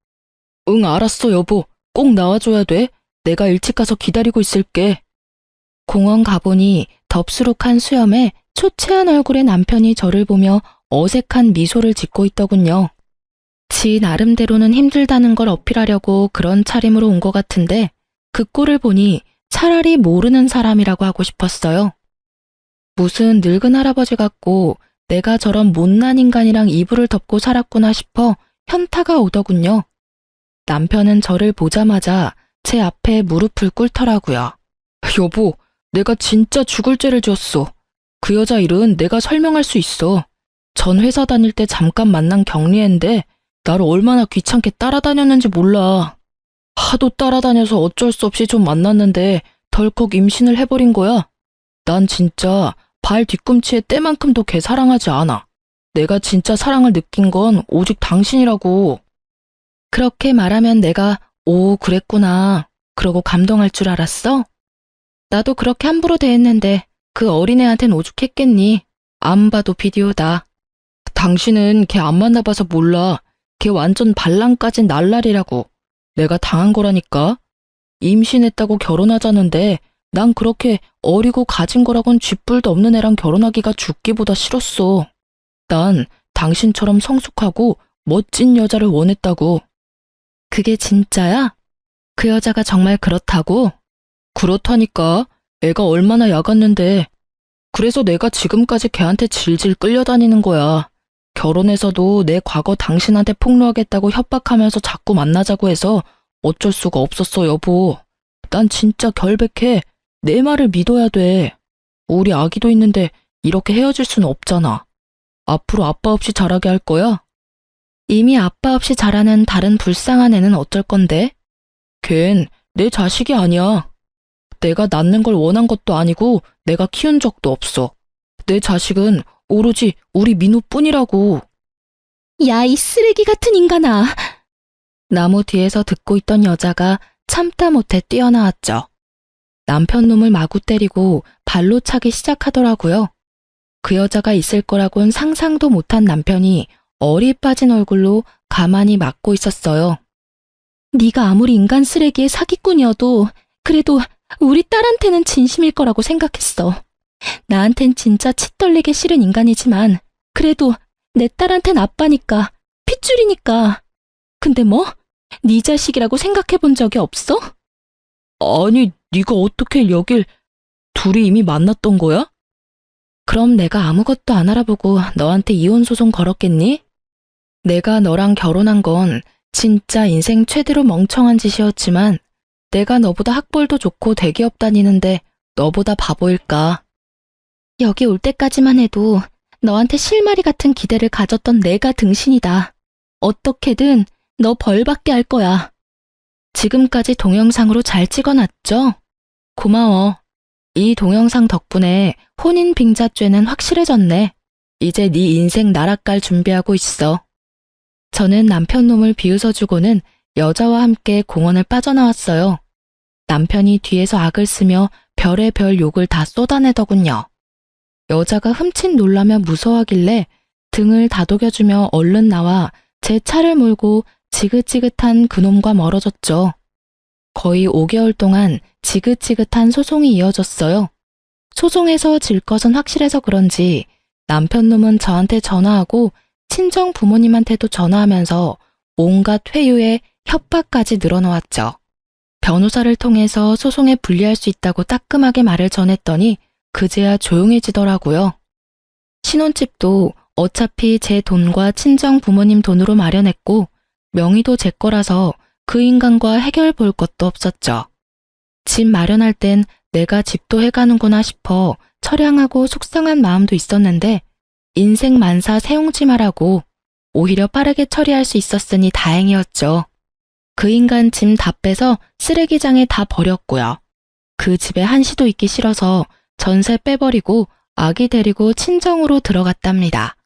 응, 알았어, 여보. 꼭 나와줘야 돼. 내가 일찍 가서 기다리고 있을게. 공원 가보니 덥수룩한 수염에 초췌한 얼굴의 남편이 저를 보며 어색한 미소를 짓고 있더군요. 지 나름대로는 힘들다는 걸 어필하려고 그런 차림으로 온 것 같은데 그 꼴을 보니 차라리 모르는 사람이라고 하고 싶었어요. 무슨 늙은 할아버지 같고 내가 저런 못난 인간이랑 이불을 덮고 살았구나 싶어 현타가 오더군요. 남편은 저를 보자마자 제 앞에 무릎을 꿇더라고요. 여보, 내가 진짜 죽을 죄를 지었어. 그 여자 일은 내가 설명할 수 있어. 전 회사 다닐 때 잠깐 만난 경리애인데 나를 얼마나 귀찮게 따라다녔는지 몰라. 하도 따라다녀서 어쩔 수 없이 좀 만났는데 덜컥 임신을 해버린 거야. 난 진짜 발 뒤꿈치에 때만큼도 걔 사랑하지 않아. 내가 진짜 사랑을 느낀 건 오직 당신이라고. 그렇게 말하면 내가 오, 그랬구나. 그러고 감동할 줄 알았어? 나도 그렇게 함부로 대했는데 그 어린애한텐 오죽했겠니? 안 봐도 비디오다. 당신은 걔 안 만나봐서 몰라. 걔 완전 발랑까진 날라리라고. 내가 당한 거라니까. 임신했다고 결혼하자는데 난 그렇게 어리고 가진 거라곤 쥐뿔도 없는 애랑 결혼하기가 죽기보다 싫었어. 난 당신처럼 성숙하고 멋진 여자를 원했다고. 그게 진짜야? 그 여자가 정말 그렇다고? 그렇다니까. 애가 얼마나 야갔는데. 그래서 내가 지금까지 걔한테 질질 끌려다니는 거야. 결혼해서도 내 과거 당신한테 폭로하겠다고 협박하면서 자꾸 만나자고 해서 어쩔 수가 없었어, 여보. 난 진짜 결백해. 내 말을 믿어야 돼. 우리 아기도 있는데 이렇게 헤어질 수는 없잖아. 앞으로 아빠 없이 자라게 할 거야? 이미 아빠 없이 자라는 다른 불쌍한 애는 어쩔 건데? 걘 내 자식이 아니야. 내가 낳는 걸 원한 것도 아니고 내가 키운 적도 없어. 내 자식은 오로지 우리 민우뿐이라고. 야, 이 쓰레기 같은 인간아. 나무 뒤에서 듣고 있던 여자가 참다 못해 뛰어나왔죠. 남편 놈을 마구 때리고 발로 차기 시작하더라고요. 그 여자가 있을 거라곤 상상도 못한 남편이 어리 빠진 얼굴로 가만히 맞고 있었어요. 네가 아무리 인간 쓰레기의 사기꾼이어도 그래도 우리 딸한테는 진심일 거라고 생각했어. 나한텐 진짜 치 떨리게 싫은 인간이지만 그래도 내 딸한텐 아빠니까, 핏줄이니까. 근데 뭐? 네 자식이라고 생각해 본 적이 없어? 아니, 네가 어떻게 여길 둘이 이미 만났던 거야? 그럼 내가 아무것도 안 알아보고 너한테 이혼 소송 걸었겠니? 내가 너랑 결혼한 건 진짜 인생 최대로 멍청한 짓이었지만 내가 너보다 학벌도 좋고 대기업 다니는데 너보다 바보일까? 여기 올 때까지만 해도 너한테 실마리 같은 기대를 가졌던 내가 등신이다. 어떻게든 너 벌받게 할 거야. 지금까지 동영상으로 잘 찍어놨죠? 고마워. 이 동영상 덕분에 혼인 빙자죄는 확실해졌네. 이제 네 인생 나락갈 준비하고 있어. 저는 남편 놈을 비웃어주고는 여자와 함께 공원을 빠져나왔어요. 남편이 뒤에서 악을 쓰며 별의별 욕을 다 쏟아내더군요. 여자가 흠칫 놀라며 무서워하길래 등을 다독여주며 얼른 나와 제 차를 몰고 지긋지긋한 그놈과 멀어졌죠. 거의 5개월 동안 지긋지긋한 소송이 이어졌어요. 소송에서 질 것은 확실해서 그런지 남편 놈은 저한테 전화하고 친정 부모님한테도 전화하면서 온갖 회유에 협박까지 늘어놓았죠. 변호사를 통해서 소송에 불리할 수 있다고 따끔하게 말을 전했더니 그제야 조용해지더라고요. 신혼집도 어차피 제 돈과 친정 부모님 돈으로 마련했고 명의도 제 거라서 그 인간과 해결 볼 것도 없었죠. 집 마련할 땐 내가 집도 해가는구나 싶어 처량하고 속상한 마음도 있었는데 인생 만사 세옹지마라고 오히려 빠르게 처리할 수 있었으니 다행이었죠. 그 인간 짐 다 빼서 쓰레기장에 다 버렸고요. 그 집에 한시도 있기 싫어서 전세 빼버리고 아기 데리고 친정으로 들어갔답니다.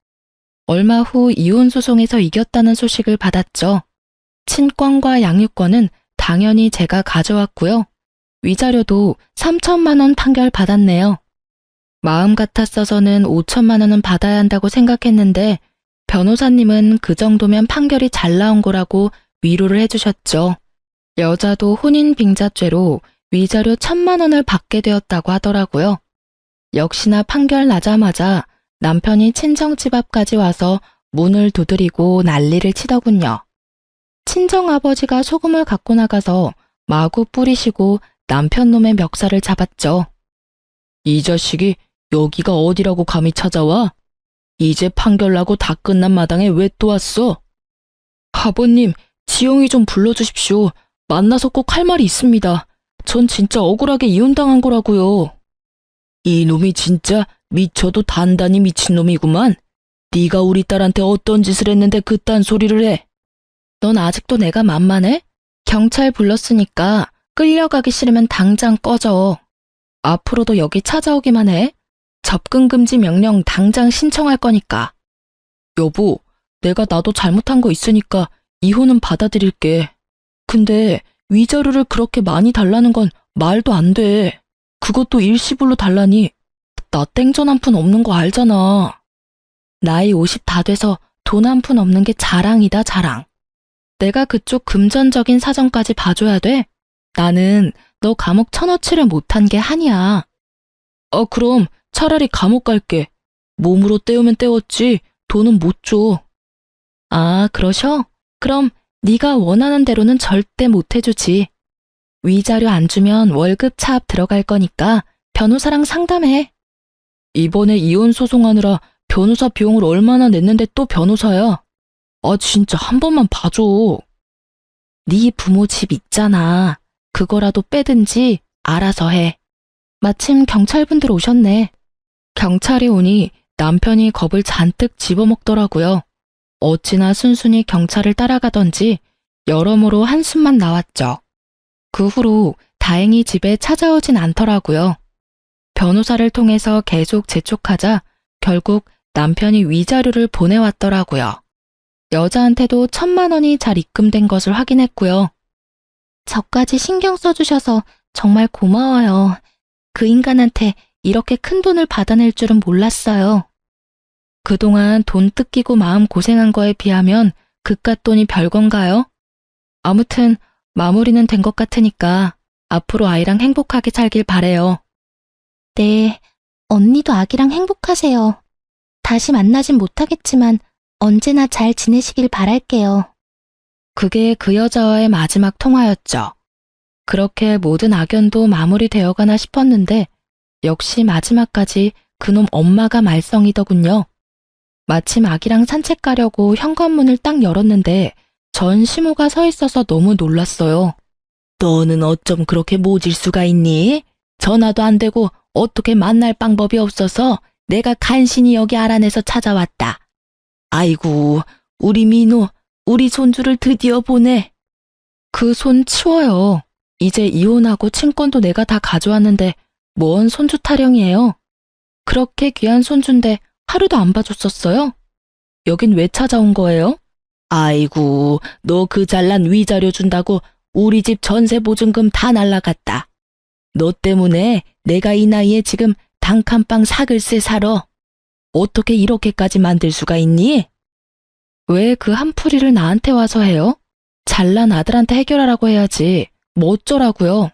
얼마 후 이혼 소송에서 이겼다는 소식을 받았죠. 친권과 양육권은 당연히 제가 가져왔고요. 위자료도 3천만 원 판결 받았네요. 마음 같았어서는 5천만 원은 받아야 한다고 생각했는데 변호사님은 그 정도면 판결이 잘 나온 거라고 위로를 해주셨죠. 여자도 혼인 빙자죄로 위자료 1,000만 원을 받게 되었다고 하더라고요. 역시나 판결 나자마자 남편이 친정집 앞까지 와서 문을 두드리고 난리를 치더군요. 친정아버지가 소금을 갖고 나가서 마구 뿌리시고 남편 놈의 멱살을 잡았죠. 이 자식이 여기가 어디라고 감히 찾아와? 이제 판결 나고 다 끝난 마당에 왜 또 왔어? 아버님, 지영이 좀 불러주십시오. 만나서 꼭 할 말이 있습니다. 전 진짜 억울하게 이혼당한 거라고요. 이놈이 진짜 미쳐도 단단히 미친놈이구만. 네가 우리 딸한테 어떤 짓을 했는데 그딴 소리를 해? 넌 아직도 내가 만만해? 경찰 불렀으니까 끌려가기 싫으면 당장 꺼져. 앞으로도 여기 찾아오기만 해. 접근 금지 명령 당장 신청할 거니까. 여보, 내가 나도 잘못한 거 있으니까 이혼은 받아들일게. 근데 위자료를 그렇게 많이 달라는 건 말도 안 돼. 그것도 일시불로 달라니 나 땡전 한 푼 없는 거 알잖아. 나이 50 다 돼서 돈 한 푼 없는 게 자랑이다, 자랑. 내가 그쪽 금전적인 사정까지 봐줘야 돼? 나는 너 감옥 쳐넣지를 못한 게 한이야. 그럼 차라리 감옥 갈게. 몸으로 때우면 때웠지 돈은 못 줘. 아, 그러셔? 그럼 네가 원하는 대로는 절대 못 해주지. 위자료 안 주면 월급 차압 들어갈 거니까 변호사랑 상담해. 이번에 이혼 소송하느라 변호사 비용을 얼마나 냈는데 또 변호사야. 아, 진짜 한 번만 봐줘. 네 부모 집 있잖아. 그거라도 빼든지 알아서 해. 마침 경찰분들 오셨네. 경찰이 오니 남편이 겁을 잔뜩 집어먹더라고요. 어찌나 순순히 경찰을 따라가던지 여러모로 한숨만 나왔죠. 그 후로 다행히 집에 찾아오진 않더라고요. 변호사를 통해서 계속 재촉하자 결국 남편이 위자료를 보내왔더라고요. 여자한테도 1,000만 원이 잘 입금된 것을 확인했고요. 저까지 신경 써주셔서 정말 고마워요. 그 인간한테 이렇게 큰 돈을 받아낼 줄은 몰랐어요. 그동안 돈 뜯기고 마음 고생한 거에 비하면 그깟 돈이 별건가요? 아무튼 마무리는 된 것 같으니까 앞으로 아이랑 행복하게 살길 바래요. 네, 언니도 아기랑 행복하세요. 다시 만나진 못하겠지만 언제나 잘 지내시길 바랄게요. 그게 그 여자와의 마지막 통화였죠. 그렇게 모든 악연도 마무리되어 가나 싶었는데 역시 마지막까지 그놈 엄마가 말썽이더군요. 마침 아기랑 산책 가려고 현관문을 딱 열었는데 전 시모가 서 있어서 너무 놀랐어요. 너는 어쩜 그렇게 모질 수가 있니? 전화도 안 되고 어떻게 만날 방법이 없어서 내가 간신히 여기 알아내서 찾아왔다. 아이고, 우리 민호, 우리 손주를 드디어 보네. 그 손 치워요. 이제 이혼하고 친권도 내가 다 가져왔는데 뭔 손주 타령이에요. 그렇게 귀한 손주인데 하루도 안 봐줬었어요? 여긴 왜 찾아온 거예요? 아이고, 너 그 잘난 위자료 준다고 우리 집 전세 보증금 다 날라갔다. 너 때문에 내가 이 나이에 지금 단칸방 사글세 살아. 어떻게 이렇게까지 만들 수가 있니? 왜 그 한풀이를 나한테 와서 해요? 잘난 아들한테 해결하라고 해야지. 뭐 어쩌라고요?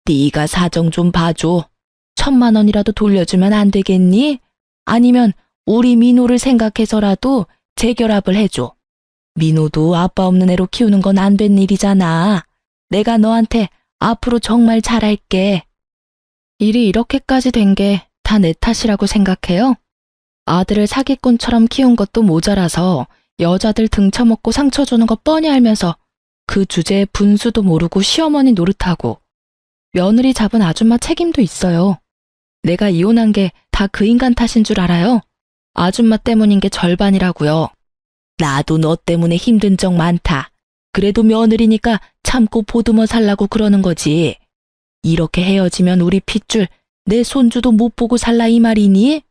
네가 사정 좀 봐줘. 1,000만 원이라도 돌려주면 안 되겠니? 아니면 우리 민호를 생각해서라도 재결합을 해줘. 민호도 아빠 없는 애로 키우는 건 안 된 일이잖아. 내가 너한테 앞으로 정말 잘할게. 일이 이렇게까지 된 게 다 내 탓이라고 생각해요? 아들을 사기꾼처럼 키운 것도 모자라서 여자들 등쳐먹고 상처 주는 거 뻔히 알면서 그 주제에 분수도 모르고 시어머니 노릇하고 며느리 잡은 아줌마 책임도 있어요. 내가 이혼한 게 다 그 인간 탓인 줄 알아요? 아줌마 때문인 게 절반이라고요. 나도 너 때문에 힘든 적 많다. 그래도 며느리니까 참고 보듬어 살라고 그러는 거지. 이렇게 헤어지면 우리 핏줄 내 손주도 못 보고 살라 이 말이니?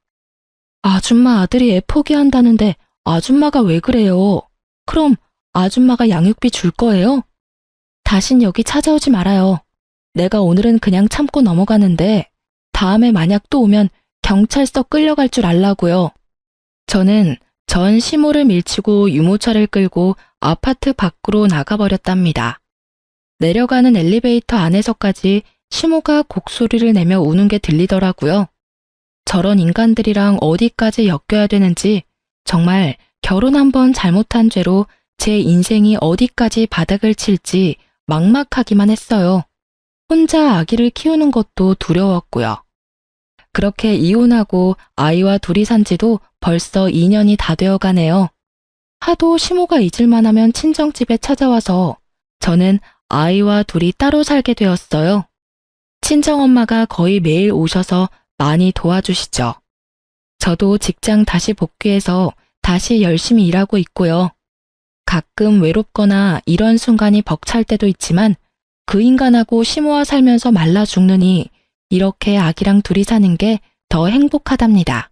아줌마 아들이 애 포기한다는데 아줌마가 왜 그래요? 그럼 아줌마가 양육비 줄 거예요? 다신 여기 찾아오지 말아요. 내가 오늘은 그냥 참고 넘어가는데 다음에 만약 또 오면 경찰서 끌려갈 줄 알라고요. 저는 전 시모를 밀치고 유모차를 끌고 아파트 밖으로 나가버렸답니다. 내려가는 엘리베이터 안에서까지 시모가 곡소리를 내며 우는 게 들리더라고요. 저런 인간들이랑 어디까지 엮여야 되는지 정말 결혼 한번 잘못한 죄로 제 인생이 어디까지 바닥을 칠지 막막하기만 했어요. 혼자 아기를 키우는 것도 두려웠고요. 그렇게 이혼하고 아이와 둘이 산 지도 벌써 2년이 다 되어 가네요. 하도 시모가 잊을만 하면 친정집에 찾아와서 저는 아이와 둘이 따로 살게 되었어요. 친정엄마가 거의 매일 오셔서 많이 도와주시죠. 저도 직장 다시 복귀해서 다시 열심히 일하고 있고요. 가끔 외롭거나 이런 순간이 벅찰 때도 있지만 그 인간하고 시모와 살면서 말라 죽느니 이렇게 아기랑 둘이 사는 게 더 행복하답니다.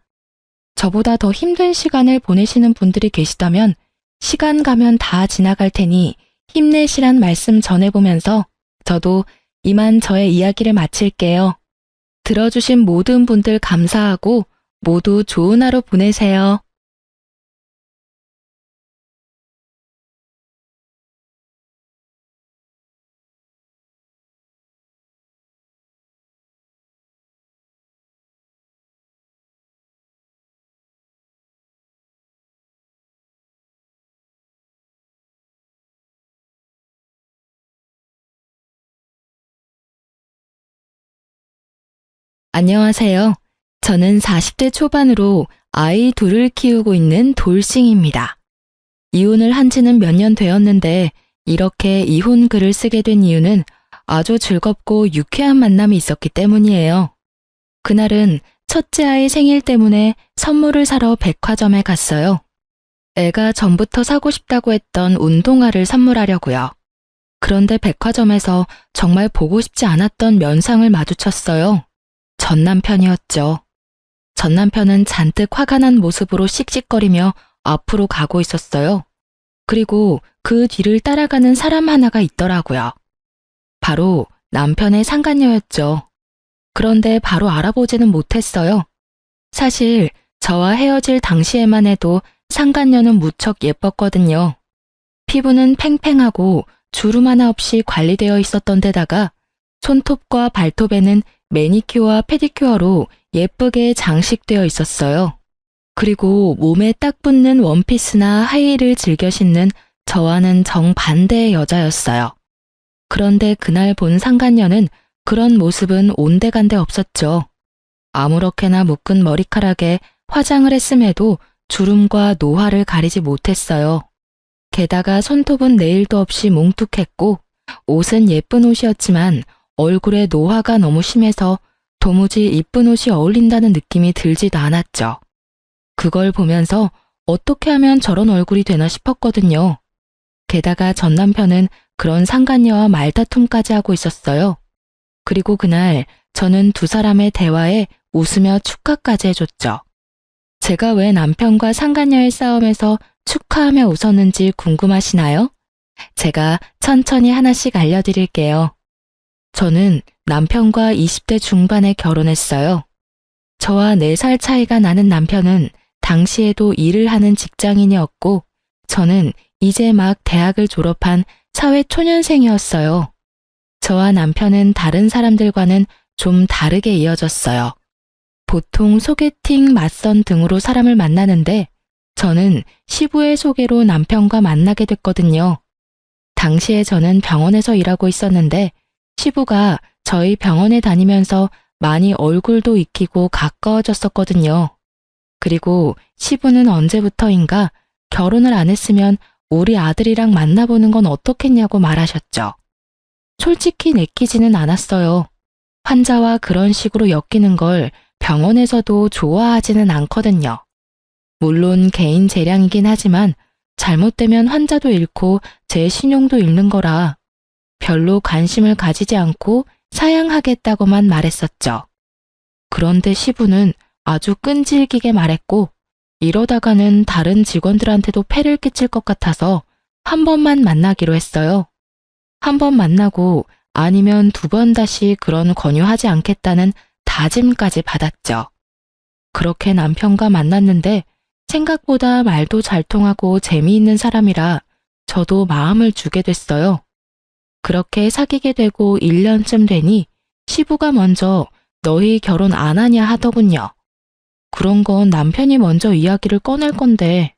저보다 더 힘든 시간을 보내시는 분들이 계시다면 시간 가면 다 지나갈 테니 힘내시란 말씀 전해보면서 저도 이만 저의 이야기를 마칠게요. 들어주신 모든 분들 감사하고 모두 좋은 하루 보내세요. 안녕하세요. 저는 40대 초반으로 아이 둘을 키우고 있는 돌싱입니다. 이혼을 한 지는 몇 년 되었는데 이렇게 이혼 글을 쓰게 된 이유는 아주 즐겁고 유쾌한 만남이 있었기 때문이에요. 그날은 첫째 아이 생일 때문에 선물을 사러 백화점에 갔어요. 애가 전부터 사고 싶다고 했던 운동화를 선물하려고요. 그런데 백화점에서 정말 보고 싶지 않았던 면상을 마주쳤어요. 전 남편이었죠. 전 남편은 잔뜩 화가 난 모습으로 씩씩거리며 앞으로 가고 있었어요. 그리고 그 뒤를 따라가는 사람 하나가 있더라고요. 바로 남편의 상간녀였죠. 그런데 바로 알아보지는 못했어요. 사실 저와 헤어질 당시에만 해도 상간녀는 무척 예뻤거든요. 피부는 팽팽하고 주름 하나 없이 관리되어 있었던 데다가 손톱과 발톱에는 매니큐어와 페디큐어로 예쁘게 장식되어 있었어요. 그리고 몸에 딱 붙는 원피스나 하이힐을 즐겨 신는 저와는 정반대의 여자였어요. 그런데 그날 본 상간녀는 그런 모습은 온데간데 없었죠. 아무렇게나 묶은 머리카락에 화장을 했음에도 주름과 노화를 가리지 못했어요. 게다가 손톱은 네일도 없이 뭉툭했고 옷은 예쁜 옷이었지만 얼굴에 노화가 너무 심해서 도무지 이쁜 옷이 어울린다는 느낌이 들지도 않았죠. 그걸 보면서 어떻게 하면 저런 얼굴이 되나 싶었거든요. 게다가 전 남편은 그런 상간녀와 말다툼까지 하고 있었어요. 그리고 그날 저는 두 사람의 대화에 웃으며 축하까지 해줬죠. 제가 왜 남편과 상간녀의 싸움에서 축하하며 웃었는지 궁금하시나요? 제가 천천히 하나씩 알려드릴게요. 저는 남편과 20대 중반에 결혼했어요. 저와 4살 차이가 나는 남편은 당시에도 일을 하는 직장인이었고 저는 이제 막 대학을 졸업한 사회초년생이었어요. 저와 남편은 다른 사람들과는 좀 다르게 이어졌어요. 보통 소개팅, 맞선 등으로 사람을 만나는데 저는 시부의 소개로 남편과 만나게 됐거든요. 당시에 저는 병원에서 일하고 있었는데 시부가 저희 병원에 다니면서 많이 얼굴도 익히고 가까워졌었거든요. 그리고 시부는 언제부터인가 결혼을 안 했으면 우리 아들이랑 만나보는 건 어떻겠냐고 말하셨죠. 솔직히 내키지는 않았어요. 환자와 그런 식으로 엮이는 걸 병원에서도 좋아하지는 않거든요. 물론 개인 재량이긴 하지만 잘못되면 환자도 잃고 제 신용도 잃는 거라 별로 관심을 가지지 않고 사양하겠다고만 말했었죠. 그런데 시부는 아주 끈질기게 말했고 이러다가는 다른 직원들한테도 폐를 끼칠 것 같아서 한 번만 만나기로 했어요. 한 번 만나고 아니면 2번 다시 그런 권유하지 않겠다는 다짐까지 받았죠. 그렇게 남편과 만났는데 생각보다 말도 잘 통하고 재미있는 사람이라 저도 마음을 주게 됐어요. 그렇게 사귀게 되고 1년쯤 되니 시부가 먼저 너희 결혼 안 하냐 하더군요. 그런 건 남편이 먼저 이야기를 꺼낼 건데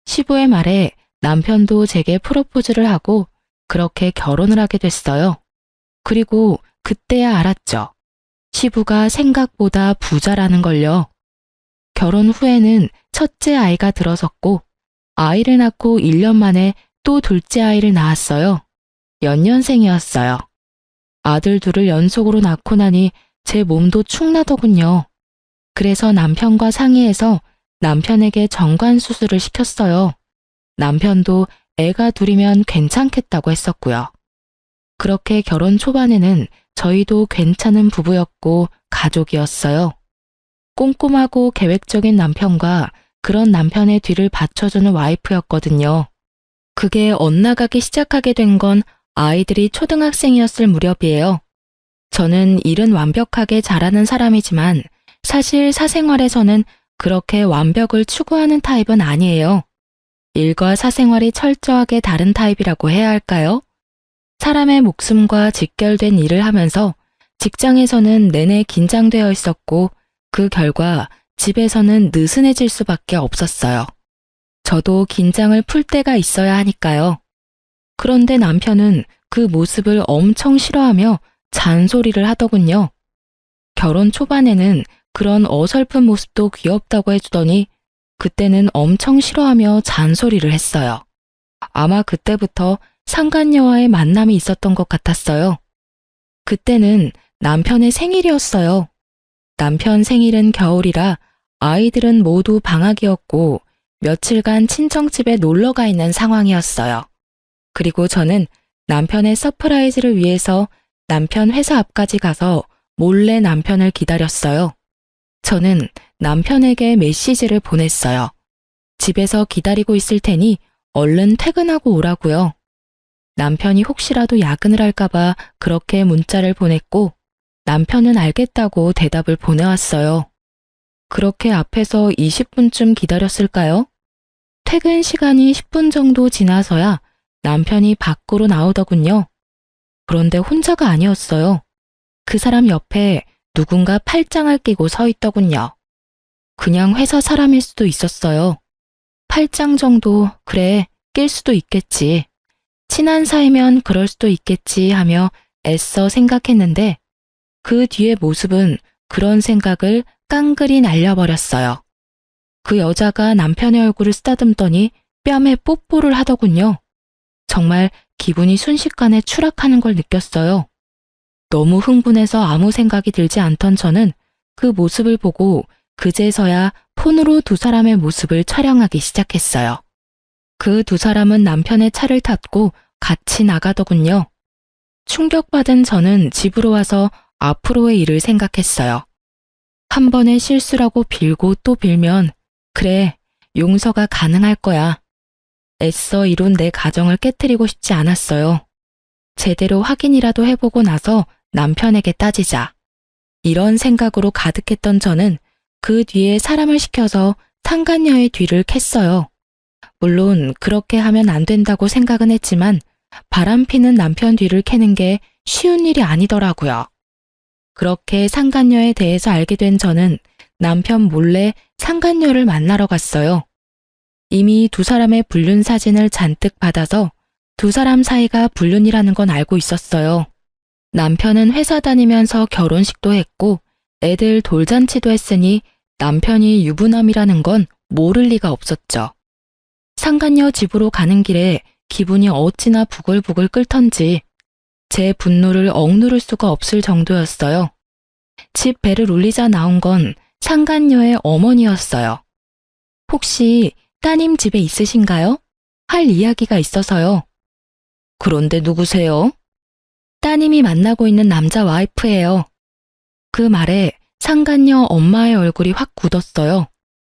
시부의 말에 남편도 제게 프로포즈를 하고 그렇게 결혼을 하게 됐어요. 그리고 그때야 알았죠. 시부가 생각보다 부자라는 걸요. 결혼 후에는 첫째 아이가 들어섰고 아이를 낳고 1년 만에 또 둘째 아이를 낳았어요. 연년생이었어요. 아들 둘을 연속으로 낳고 나니 제 몸도 축나더군요. 그래서 남편과 상의해서 남편에게 정관 수술을 시켰어요. 남편도 애가 둘이면 괜찮겠다고 했었고요. 그렇게 결혼 초반에는 저희도 괜찮은 부부였고 가족이었어요. 꼼꼼하고 계획적인 남편과 그런 남편의 뒤를 받쳐주는 와이프였거든요. 그게 엇나가기 시작하게 된 건 아이들이 초등학생이었을 무렵이에요. 저는 일은 완벽하게 잘하는 사람이지만 사실 사생활에서는 그렇게 완벽을 추구하는 타입은 아니에요. 일과 사생활이 철저하게 다른 타입이라고 해야 할까요? 사람의 목숨과 직결된 일을 하면서 직장에서는 내내 긴장되어 있었고 그 결과 집에서는 느슨해질 수밖에 없었어요. 저도 긴장을 풀 때가 있어야 하니까요. 그런데 남편은 그 모습을 엄청 싫어하며 잔소리를 하더군요. 결혼 초반에는 그런 어설픈 모습도 귀엽다고 해주더니 그때는 엄청 싫어하며 잔소리를 했어요. 아마 그때부터 상간녀와의 만남이 있었던 것 같았어요. 그때는 남편의 생일이었어요. 남편 생일은 겨울이라 아이들은 모두 방학이었고 며칠간 친정집에 놀러가 있는 상황이었어요. 그리고 저는 남편의 서프라이즈를 위해서 남편 회사 앞까지 가서 몰래 남편을 기다렸어요. 저는 남편에게 메시지를 보냈어요. 집에서 기다리고 있을 테니 얼른 퇴근하고 오라고요. 남편이 혹시라도 야근을 할까봐 그렇게 문자를 보냈고 남편은 알겠다고 대답을 보내왔어요. 그렇게 앞에서 20분쯤 기다렸을까요? 퇴근 시간이 10분 정도 지나서야 남편이 밖으로 나오더군요. 그런데 혼자가 아니었어요. 그 사람 옆에 누군가 팔짱을 끼고 서 있더군요. 그냥 회사 사람일 수도 있었어요. 팔짱 정도, 그래, 낄 수도 있겠지. 친한 사이면 그럴 수도 있겠지 하며 애써 생각했는데 그 뒤의 모습은 그런 생각을 깡그리 날려버렸어요. 그 여자가 남편의 얼굴을 쓰다듬더니 뺨에 뽀뽀를 하더군요. 정말 기분이 순식간에 추락하는 걸 느꼈어요. 너무 흥분해서 아무 생각이 들지 않던 저는 그 모습을 보고 그제서야 폰으로 두 사람의 모습을 촬영하기 시작했어요. 그 두 사람은 남편의 차를 탔고 같이 나가더군요. 충격받은 저는 집으로 와서 앞으로의 일을 생각했어요. 한 번의 실수라고 빌고 또 빌면 그래, 용서가 가능할 거야. 애써 이룬 내 가정을 깨트리고 싶지 않았어요. 제대로 확인이라도 해보고 나서 남편에게 따지자. 이런 생각으로 가득했던 저는 그 뒤에 사람을 시켜서 상간녀의 뒤를 캤어요. 물론 그렇게 하면 안 된다고 생각은 했지만 바람피는 남편 뒤를 캐는 게 쉬운 일이 아니더라고요. 그렇게 상간녀에 대해서 알게 된 저는 남편 몰래 상간녀를 만나러 갔어요. 이미 두 사람의 불륜 사진을 잔뜩 받아서 두 사람 사이가 불륜이라는 건 알고 있었어요. 남편은 회사 다니면서 결혼식도 했고 애들 돌잔치도 했으니 남편이 유부남이라는 건 모를 리가 없었죠. 상간녀 집으로 가는 길에 기분이 어찌나 부글부글 끓던지 제 분노를 억누를 수가 없을 정도였어요. 집 배를 울리자 나온 건 상간녀의 어머니였어요. 혹시 따님 집에 있으신가요? 할 이야기가 있어서요. 그런데 누구세요? 따님이 만나고 있는 남자 와이프예요. 그 말에 상간녀 엄마의 얼굴이 확 굳었어요.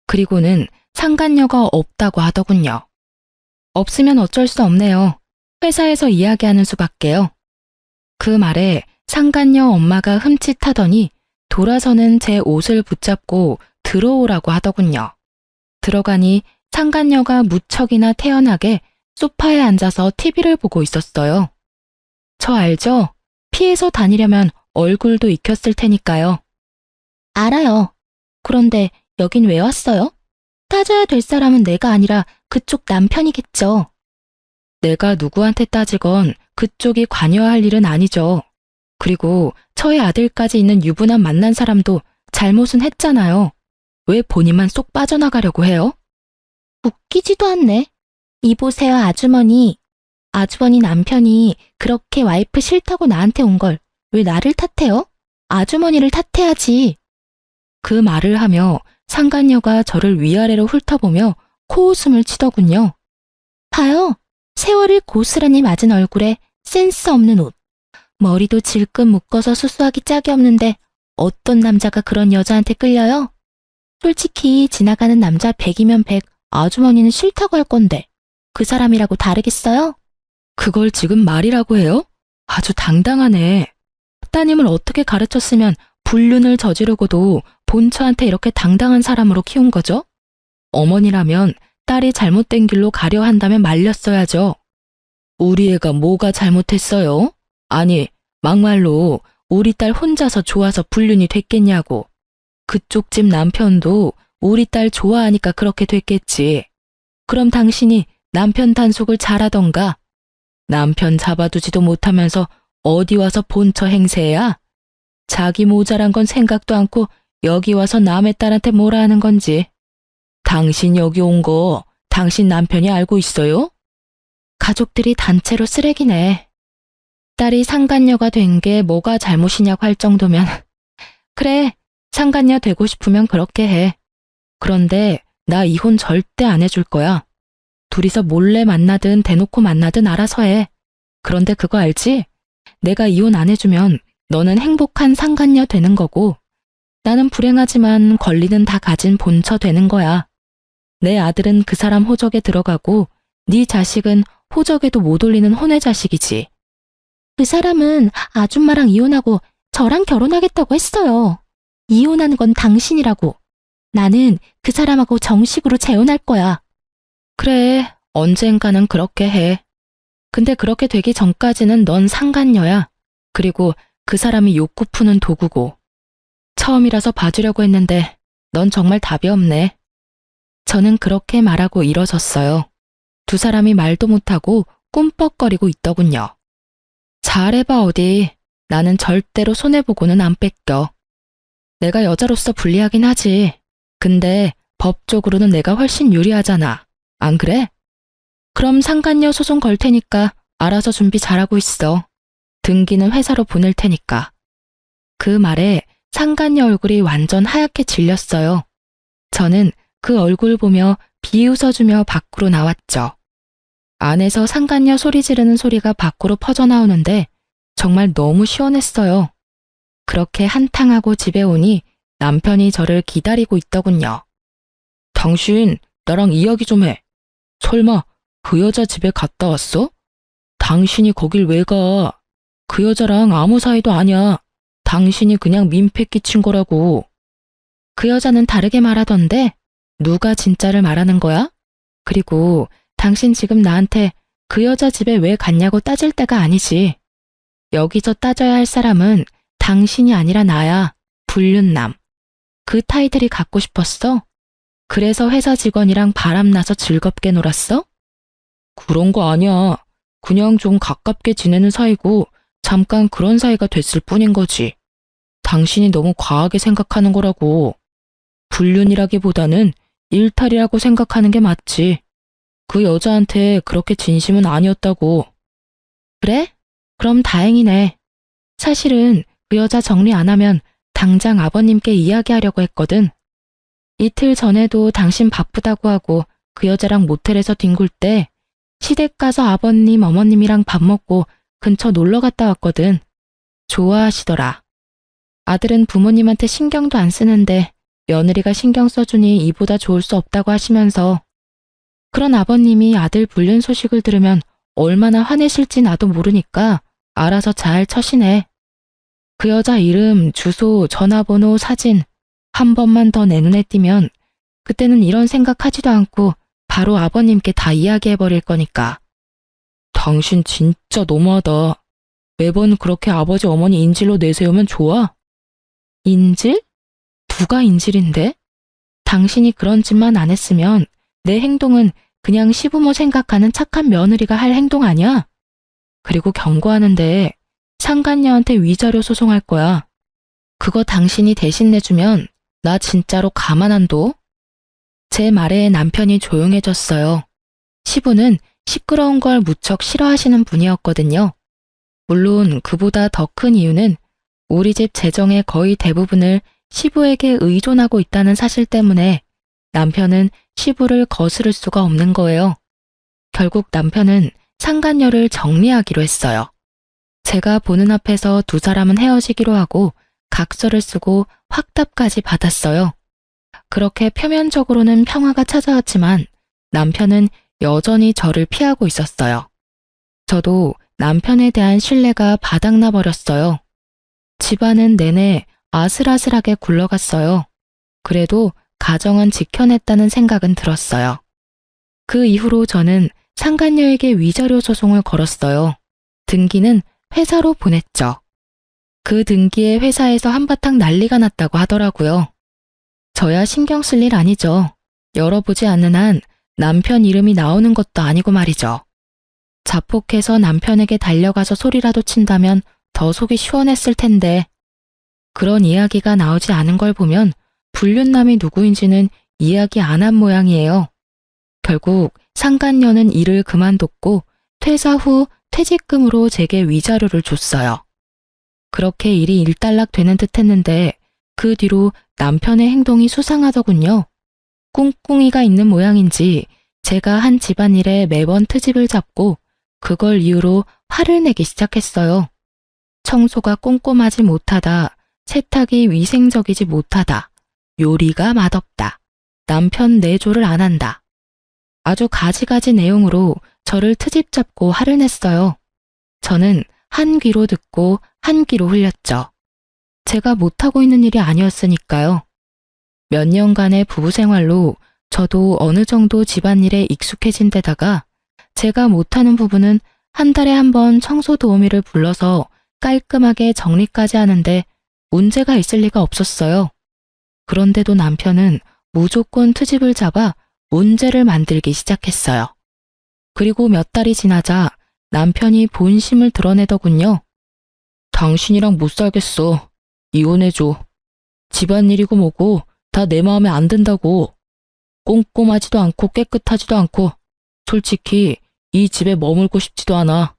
그리고는 상간녀가 없다고 하더군요. 없으면 어쩔 수 없네요. 회사에서 이야기하는 수밖에요. 그 말에 상간녀 엄마가 흠칫하더니 돌아서는 제 옷을 붙잡고 들어오라고 하더군요. 들어가니 상간녀가 무척이나 태연하게 소파에 앉아서 TV를 보고 있었어요. 저 알죠? 피해서 다니려면 얼굴도 익혔을 테니까요. 알아요. 그런데 여긴 왜 왔어요? 따져야 될 사람은 내가 아니라 그쪽 남편이겠죠. 내가 누구한테 따지건 그쪽이 관여할 일은 아니죠. 그리고 저의 아들까지 있는 유부남 만난 사람도 잘못은 했잖아요. 왜 본인만 쏙 빠져나가려고 해요? 웃기지도 않네. 이보세요, 아주머니. 아주머니 남편이 그렇게 와이프 싫다고 나한테 온 걸 왜 나를 탓해요? 아주머니를 탓해야지. 그 말을 하며 상간녀가 저를 위아래로 훑어보며 코웃음을 치더군요. 봐요. 세월을 고스란히 맞은 얼굴에 센스 없는 옷. 머리도 질끈 묶어서 수수하기 짝이 없는데 어떤 남자가 그런 여자한테 끌려요? 솔직히 지나가는 남자 100이면 100 아주머니는 싫다고 할 건데 그 사람이라고 다르겠어요? 그걸 지금 말이라고 해요? 아주 당당하네. 따님을 어떻게 가르쳤으면 불륜을 저지르고도 본처한테 이렇게 당당한 사람으로 키운 거죠? 어머니라면 딸이 잘못된 길로 가려 한다면 말렸어야죠. 우리 애가 뭐가 잘못했어요? 아니, 막말로 우리 딸 혼자서 좋아서 불륜이 됐겠냐고. 그쪽 집 남편도 우리 딸 좋아하니까 그렇게 됐겠지. 그럼 당신이 남편 단속을 잘하던가. 남편 잡아두지도 못하면서 어디 와서 본처 행세야? 자기 모자란 건 생각도 않고 여기 와서 남의 딸한테 뭐라 하는 건지. 당신 여기 온 거 당신 남편이 알고 있어요? 가족들이 단체로 쓰레기네. 딸이 상간녀가 된 게 뭐가 잘못이냐고 할 정도면 그래, 상간녀 되고 싶으면 그렇게 해. 그런데 나 이혼 절대 안 해줄 거야. 둘이서 몰래 만나든 대놓고 만나든 알아서 해. 그런데 그거 알지? 내가 이혼 안 해주면 너는 행복한 상간녀 되는 거고 나는 불행하지만 권리는 다 가진 본처 되는 거야. 내 아들은 그 사람 호적에 들어가고 네 자식은 호적에도 못 올리는 혼외 자식이지. 그 사람은 아줌마랑 이혼하고 저랑 결혼하겠다고 했어요. 이혼하는 건 당신이라고. 나는 그 사람하고 정식으로 재혼할 거야. 그래, 언젠가는 그렇게 해. 근데 그렇게 되기 전까지는 넌 상간녀야. 그리고 그 사람이 욕구 푸는 도구고. 처음이라서 봐주려고 했는데 넌 정말 답이 없네. 저는 그렇게 말하고 일어섰어요. 두 사람이 말도 못하고 꿈뻑거리고 있더군요. 잘해봐 어디. 나는 절대로 손해보고는 안 뺏겨. 내가 여자로서 불리하긴 하지. 근데 법적으로는 내가 훨씬 유리하잖아. 안 그래? 그럼 상간녀 소송 걸 테니까 알아서 준비 잘하고 있어. 등기는 회사로 보낼 테니까. 그 말에 상간녀 얼굴이 완전 하얗게 질렸어요. 저는 그 얼굴 보며 비웃어주며 밖으로 나왔죠. 안에서 상간녀 소리 지르는 소리가 밖으로 퍼져나오는데 정말 너무 시원했어요. 그렇게 한탕하고 집에 오니 남편이 저를 기다리고 있더군요. 당신 나랑 이야기 좀 해. 설마 그 여자 집에 갔다 왔어? 당신이 거길 왜 가? 그 여자랑 아무 사이도 아니야. 당신이 그냥 민폐 끼친 거라고. 그 여자는 다르게 말하던데 누가 진짜를 말하는 거야? 그리고 당신 지금 나한테 그 여자 집에 왜 갔냐고 따질 때가 아니지. 여기서 따져야 할 사람은 당신이 아니라 나야. 불륜남. 그 타이틀이 갖고 싶었어? 그래서 회사 직원이랑 바람나서 즐겁게 놀았어? 그런 거 아니야. 그냥 좀 가깝게 지내는 사이고 잠깐 그런 사이가 됐을 뿐인 거지. 당신이 너무 과하게 생각하는 거라고. 불륜이라기보다는 일탈이라고 생각하는 게 맞지. 그 여자한테 그렇게 진심은 아니었다고. 그래? 그럼 다행이네. 사실은 그 여자 정리 안 하면 당장 아버님께 이야기하려고 했거든. 이틀 전에도 당신 바쁘다고 하고 그 여자랑 모텔에서 뒹굴 때 시댁 가서 아버님, 어머님이랑 밥 먹고 근처 놀러 갔다 왔거든. 좋아하시더라. 아들은 부모님한테 신경도 안 쓰는데 며느리가 신경 써주니 이보다 좋을 수 없다고 하시면서 그런 아버님이 아들 불륜 소식을 들으면 얼마나 화내실지 나도 모르니까 알아서 잘 처시네. 그 여자 이름, 주소, 전화번호, 사진 한 번만 더 내 눈에 띄면 그때는 이런 생각하지도 않고 바로 아버님께 다 이야기해버릴 거니까. 당신 진짜 너무하다. 매번 그렇게 아버지 어머니 인질로 내세우면 좋아? 인질? 누가 인질인데? 당신이 그런 짓만 안 했으면 내 행동은 그냥 시부모 생각하는 착한 며느리가 할 행동 아니야? 그리고 경고하는데 상간녀한테 위자료 소송할 거야. 그거 당신이 대신 내주면 나 진짜로 가만 안 둬? 제 말에 남편이 조용해졌어요. 시부는 시끄러운 걸 무척 싫어하시는 분이었거든요. 물론 그보다 더 큰 이유는 우리 집 재정의 거의 대부분을 시부에게 의존하고 있다는 사실 때문에 남편은 시부를 거스를 수가 없는 거예요. 결국 남편은 상간녀를 정리하기로 했어요. 제가 보는 앞에서 두 사람은 헤어지기로 하고 각서를 쓰고 확답까지 받았어요. 그렇게 표면적으로는 평화가 찾아왔지만 남편은 여전히 저를 피하고 있었어요. 저도 남편에 대한 신뢰가 바닥나 버렸어요. 집안은 내내 아슬아슬하게 굴러갔어요. 그래도 가정은 지켜냈다는 생각은 들었어요. 그 이후로 저는 상간녀에게 위자료 소송을 걸었어요. 등기는 회사로 보냈죠. 그 등기에 회사에서 한바탕 난리가 났다고 하더라고요. 저야 신경 쓸 일 아니죠. 열어보지 않는 한 남편 이름이 나오는 것도 아니고 말이죠. 자폭해서 남편에게 달려가서 소리라도 친다면 더 속이 시원했을 텐데 그런 이야기가 나오지 않은 걸 보면 불륜남이 누구인지는 이야기 안 한 모양이에요. 결국 상간녀는 일을 그만뒀고 퇴사 후 퇴직금으로 제게 위자료를 줬어요. 그렇게 일이 일단락되는 듯 했는데 그 뒤로 남편의 행동이 수상하더군요. 꿍꿍이가 있는 모양인지 제가 한 집안일에 매번 트집을 잡고 그걸 이유로 화를 내기 시작했어요. 청소가 꼼꼼하지 못하다, 세탁이 위생적이지 못하다, 요리가 맛없다, 남편 내조를 안 한다. 아주 가지가지 내용으로 저를 트집 잡고 화를 냈어요. 저는 한 귀로 듣고 한 귀로 흘렸죠. 제가 못하고 있는 일이 아니었으니까요. 몇 년간의 부부 생활로 저도 어느 정도 집안일에 익숙해진 데다가 제가 못하는 부분은 한 달에 한 번 청소 도우미를 불러서 깔끔하게 정리까지 하는데 문제가 있을 리가 없었어요. 그런데도 남편은 무조건 트집을 잡아 문제를 만들기 시작했어요. 그리고 몇 달이 지나자 남편이 본심을 드러내더군요. 당신이랑 못 살겠어. 이혼해줘. 집안일이고 뭐고 다 내 마음에 안 든다고. 꼼꼼하지도 않고 깨끗하지도 않고 솔직히 이 집에 머물고 싶지도 않아.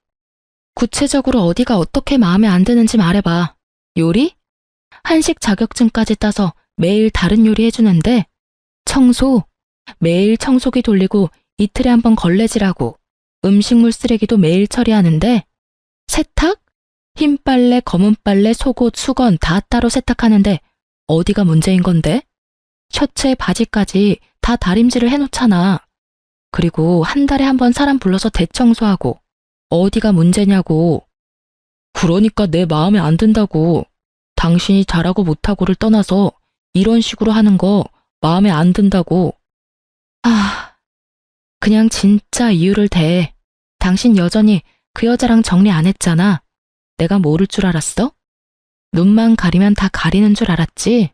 구체적으로 어디가 어떻게 마음에 안 드는지 말해봐. 요리? 한식 자격증까지 따서 매일 다른 요리 해주는데 청소? 매일 청소기 돌리고 이틀에 한 번 걸레질하고 음식물 쓰레기도 매일 처리하는데 세탁? 흰 빨래, 검은 빨래, 속옷, 수건 다 따로 세탁하는데 어디가 문제인 건데? 셔츠에 바지까지 다 다림질을 해놓잖아. 그리고 한 달에 한 번 사람 불러서 대청소하고 어디가 문제냐고. 그러니까 내 마음에 안 든다고. 당신이 잘하고 못하고를 떠나서 이런 식으로 하는 거 마음에 안 든다고. 그냥 진짜 이유를 대. 당신 여전히 그 여자랑 정리 안 했잖아. 내가 모를 줄 알았어? 눈만 가리면 다 가리는 줄 알았지?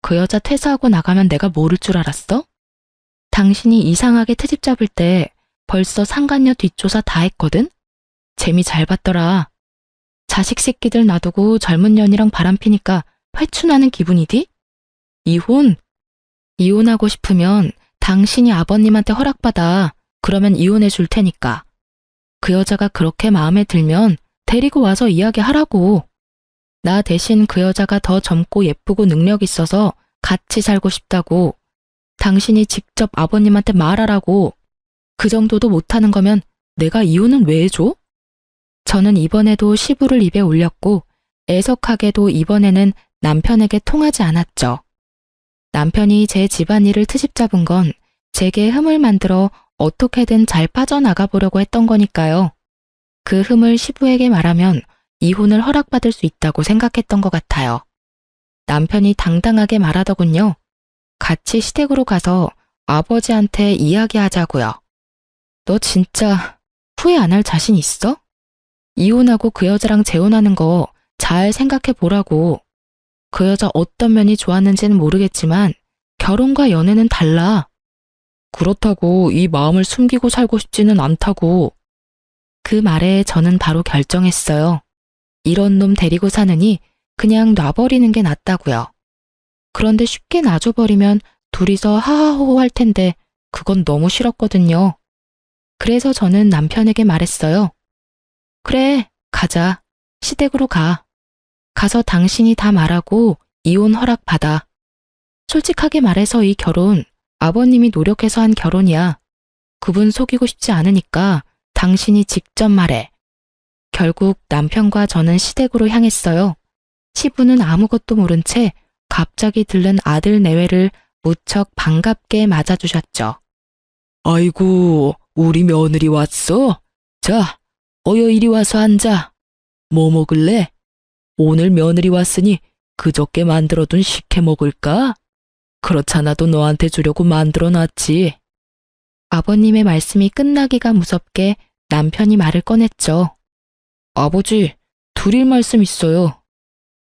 그 여자 퇴사하고 나가면 내가 모를 줄 알았어? 당신이 이상하게 트집 잡을 때 벌써 상간녀 뒷조사 다 했거든? 재미 잘 봤더라. 자식 새끼들 놔두고 젊은 년이랑 바람피니까 회춘하는 기분이디? 이혼? 이혼하고 싶으면 당신이 아버님한테 허락받아. 그러면 이혼해 줄 테니까. 그 여자가 그렇게 마음에 들면 데리고 와서 이야기하라고. 나 대신 그 여자가 더 젊고 예쁘고 능력 있어서 같이 살고 싶다고. 당신이 직접 아버님한테 말하라고. 그 정도도 못하는 거면 내가 이혼은 왜 해줘? 저는 이번에도 시부를 입에 올렸고 애석하게도 이번에는 남편에게 통하지 않았죠. 남편이 제 집안일을 트집 잡은 건 제게 흠을 만들어 어떻게든 잘 빠져나가 보려고 했던 거니까요. 그 흠을 시부에게 말하면 이혼을 허락받을 수 있다고 생각했던 것 같아요. 남편이 당당하게 말하더군요. 같이 시댁으로 가서 아버지한테 이야기하자고요. 너 진짜 후회 안 할 자신 있어? 이혼하고 그 여자랑 재혼하는 거 잘 생각해 보라고. 그 여자 어떤 면이 좋았는지는 모르겠지만 결혼과 연애는 달라. 그렇다고 이 마음을 숨기고 살고 싶지는 않다고. 그 말에 저는 바로 결정했어요. 이런 놈 데리고 사느니 그냥 놔버리는 게 낫다고요. 그런데 쉽게 놔줘버리면 둘이서 하하호호 할 텐데 그건 너무 싫었거든요. 그래서 저는 남편에게 말했어요. 그래, 가자. 시댁으로 가. 가서 당신이 다 말하고 이혼 허락 받아. 솔직하게 말해서 이 결혼 아버님이 노력해서 한 결혼이야. 그분 속이고 싶지 않으니까 당신이 직접 말해. 결국 남편과 저는 시댁으로 향했어요. 시부는 아무것도 모른 채 갑자기 들른 아들 내외를 무척 반갑게 맞아주셨죠. 아이고, 우리 며느리 왔어? 자, 어여 이리 와서 앉아. 뭐 먹을래? 오늘 며느리 왔으니 그저께 만들어둔 식혜 먹을까? 그렇잖아도 너한테 주려고 만들어놨지. 아버님의 말씀이 끝나기가 무섭게 남편이 말을 꺼냈죠. 아버지, 드릴 말씀 있어요.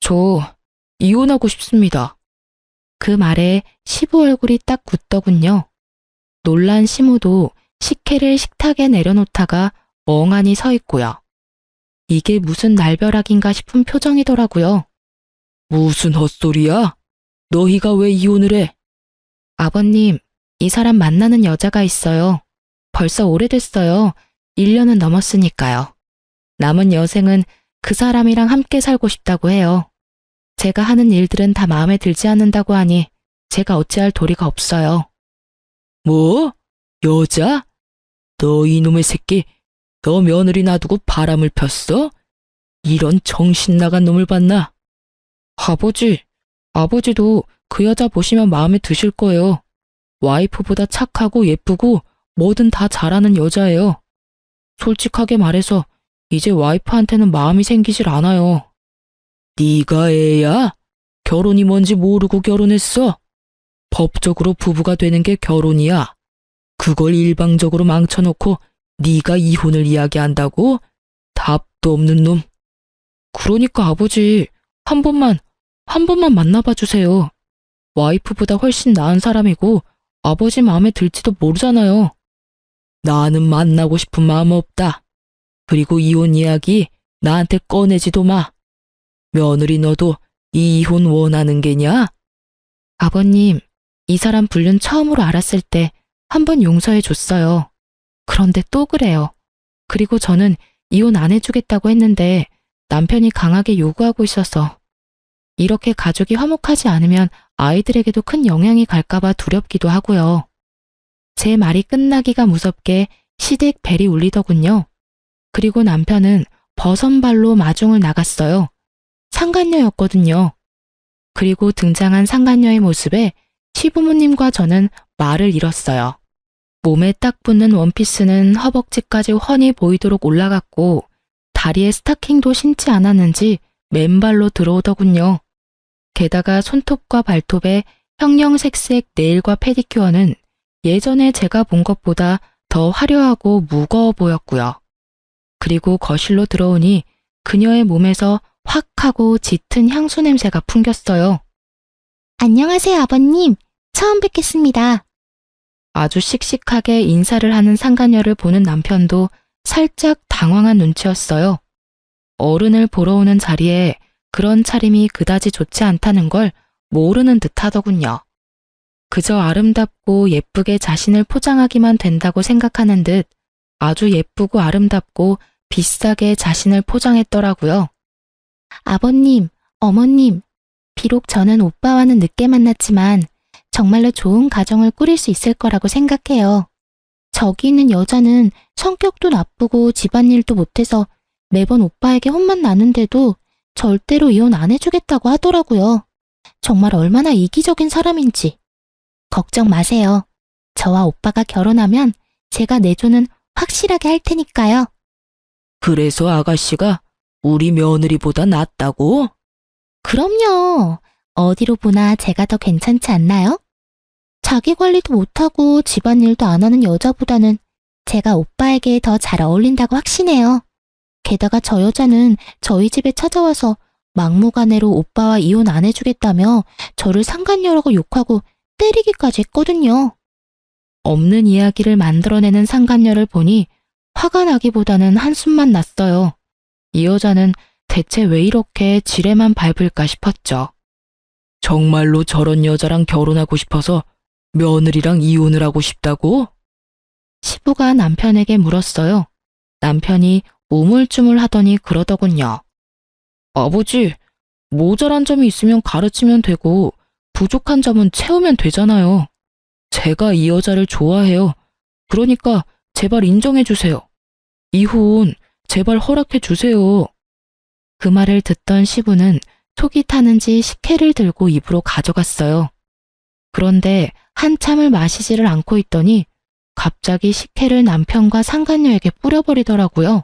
저 이혼하고 싶습니다. 그 말에 시부 얼굴이 딱 굳더군요. 놀란 시모도 식혜를 식탁에 내려놓다가 멍하니 서 있고요. 이게 무슨 날벼락인가 싶은 표정이더라고요. 무슨 헛소리야? 너희가 왜 이혼을 해? 아버님, 이 사람 만나는 여자가 있어요. 벌써 오래됐어요. 1년은 넘었으니까요. 남은 여생은 그 사람이랑 함께 살고 싶다고 해요. 제가 하는 일들은 다 마음에 들지 않는다고 하니 제가 어찌할 도리가 없어요. 뭐? 여자? 너 이놈의 새끼, 너 며느리 놔두고 바람을 폈어? 이런 정신 나간 놈을 봤나? 아버지, 아버지도 그 여자 보시면 마음에 드실 거예요. 와이프보다 착하고 예쁘고 뭐든 다 잘하는 여자예요. 솔직하게 말해서 이제 와이프한테는 마음이 생기질 않아요. 네가 애야? 결혼이 뭔지 모르고 결혼했어? 법적으로 부부가 되는 게 결혼이야. 그걸 일방적으로 망쳐놓고 네가 이혼을 이야기한다고? 답도 없는 놈. 그러니까 아버지, 한 번만 만나봐 주세요. 와이프보다 훨씬 나은 사람이고 아버지 마음에 들지도 모르잖아요. 나는 만나고 싶은 마음 없다. 그리고 이혼 이야기 나한테 꺼내지도 마. 며느리 너도 이혼 원하는 게냐? 아버님, 이 사람 불륜 처음으로 알았을 때 한 번 용서해 줬어요. 그런데 또 그래요. 그리고 저는 이혼 안 해주겠다고 했는데 남편이 강하게 요구하고 있어서 이렇게 가족이 화목하지 않으면 아이들에게도 큰 영향이 갈까봐 두렵기도 하고요. 제 말이 끝나기가 무섭게 시댁 벨이 울리더군요. 그리고 남편은 버선발로 마중을 나갔어요. 상간녀였거든요. 그리고 등장한 상간녀의 모습에 시부모님과 저는 말을 잃었어요. 몸에 딱 붙는 원피스는 허벅지까지 훤히 보이도록 올라갔고 다리에 스타킹도 신지 않았는지 맨발로 들어오더군요. 게다가 손톱과 발톱에 형형색색 네일과 페디큐어는 예전에 제가 본 것보다 더 화려하고 무거워 보였고요. 그리고 거실로 들어오니 그녀의 몸에서 확 하고 짙은 향수 냄새가 풍겼어요. 안녕하세요, 아버님. 처음 뵙겠습니다. 아주 씩씩하게 인사를 하는 상간녀를 보는 남편도 살짝 당황한 눈치였어요. 어른을 보러 오는 자리에 그런 차림이 그다지 좋지 않다는 걸 모르는 듯 하더군요. 그저 아름답고 예쁘게 자신을 포장하기만 된다고 생각하는 듯 아주 예쁘고 아름답고 비싸게 자신을 포장했더라고요. 아버님, 어머님, 비록 저는 오빠와는 늦게 만났지만 정말로 좋은 가정을 꾸릴 수 있을 거라고 생각해요. 저기 있는 여자는 성격도 나쁘고 집안일도 못해서 매번 오빠에게 혼만 나는데도 절대로 이혼 안 해주겠다고 하더라고요. 정말 얼마나 이기적인 사람인지. 걱정 마세요. 저와 오빠가 결혼하면 제가 내조는 확실하게 할 테니까요. 그래서 아가씨가 우리 며느리보다 낫다고? 그럼요. 어디로 보나 제가 더 괜찮지 않나요? 자기 관리도 못하고 집안일도 안 하는 여자보다는 제가 오빠에게 더 잘 어울린다고 확신해요. 게다가 저 여자는 저희 집에 찾아와서 막무가내로 오빠와 이혼 안 해주겠다며 저를 상간녀라고 욕하고 때리기까지 했거든요. 없는 이야기를 만들어내는 상간녀를 보니 화가 나기보다는 한숨만 났어요. 이 여자는 대체 왜 이렇게 지레만 밟을까 싶었죠. 정말로 저런 여자랑 결혼하고 싶어서 며느리랑 이혼을 하고 싶다고? 시부가 남편에게 물었어요. 남편이 우물쭈물 하더니 그러더군요. 아버지, 모자란 점이 있으면 가르치면 되고 부족한 점은 채우면 되잖아요. 제가 이 여자를 좋아해요. 그러니까 제발 인정해 주세요. 이혼 제발 허락해 주세요. 그 말을 듣던 시부는 속이 타는지 식혜를 들고 입으로 가져갔어요. 그런데 한참을 마시지를 않고 있더니 갑자기 식혜를 남편과 상간녀에게 뿌려버리더라고요.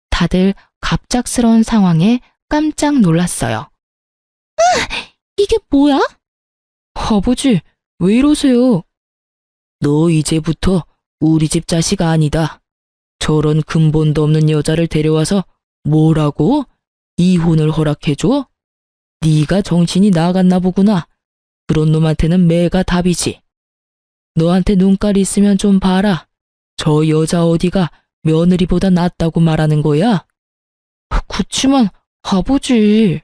다들 갑작스러운 상황에 깜짝 놀랐어요. 이게 뭐야? 아버지, 왜 이러세요? 너 이제부터 우리 집 자식 아니다. 저런 근본도 없는 여자를 데려와서 뭐라고? 이혼을 허락해줘? 네가 정신이 나갔나 보구나. 그런 놈한테는 매가 답이지. 너한테 눈깔 있으면 좀 봐라. 저 여자 어디가 며느리보다 낫다고 말하는 거야? 그치만 아버지.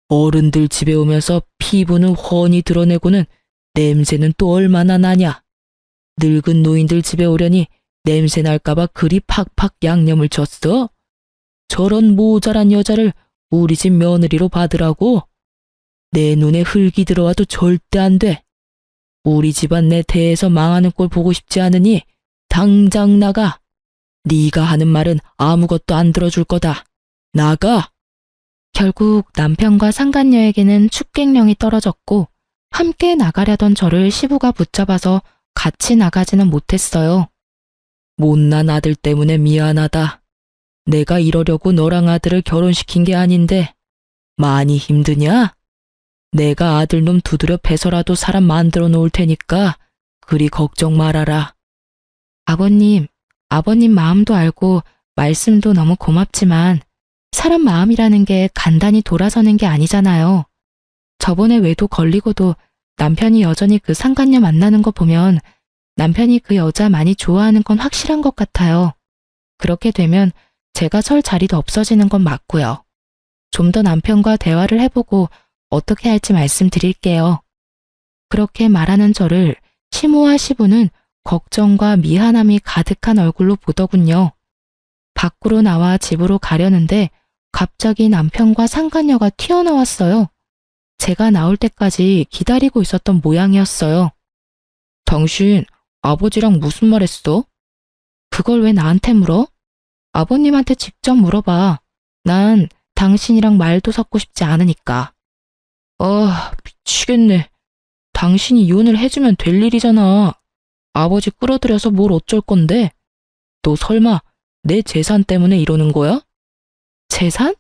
어른들 집에 오면서 피부는 훤히 드러내고는 냄새는 또 얼마나 나냐. 늙은 노인들 집에 오려니 냄새 날까봐 그리 팍팍 양념을 쳤어? 저런 모자란 여자를 우리 집 며느리로 받으라고? 내 눈에 흙이 들어와도 절대 안 돼. 우리 집안 내 대에서 망하는 꼴 보고 싶지 않으니 당장 나가. 네가 하는 말은 아무것도 안 들어줄 거다. 나가! 결국 남편과 상간녀에게는 축객령이 떨어졌고 함께 나가려던 저를 시부가 붙잡아서 같이 나가지는 못했어요. 못난 아들 때문에 미안하다. 내가 이러려고 너랑 아들을 결혼시킨 게 아닌데 많이 힘드냐? 내가 아들놈 두드려 패서라도 사람 만들어 놓을 테니까 그리 걱정 말아라. 아버님 마음도 알고 말씀도 너무 고맙지만 사람 마음이라는 게 간단히 돌아서는 게 아니잖아요. 저번에 외도 걸리고도 남편이 여전히 그 상간녀 만나는 거 보면 남편이 그 여자 많이 좋아하는 건 확실한 것 같아요. 그렇게 되면 제가 설 자리도 없어지는 건 맞고요. 좀 더 남편과 대화를 해보고 어떻게 할지 말씀드릴게요. 그렇게 말하는 저를 시모와 시부는 걱정과 미안함이 가득한 얼굴로 보더군요. 밖으로 나와 집으로 가려는데 갑자기 남편과 상간녀가 튀어나왔어요. 제가 나올 때까지 기다리고 있었던 모양이었어요. 당신 아버지랑 무슨 말 했어? 그걸 왜 나한테 물어? 아버님한테 직접 물어봐. 난 당신이랑 말도 섞고 싶지 않으니까. 아, 미치겠네. 당신이 이혼을 해주면 될 일이잖아. 아버지 끌어들여서 뭘 어쩔 건데? 너 설마 내 재산 때문에 이러는 거야? 재산?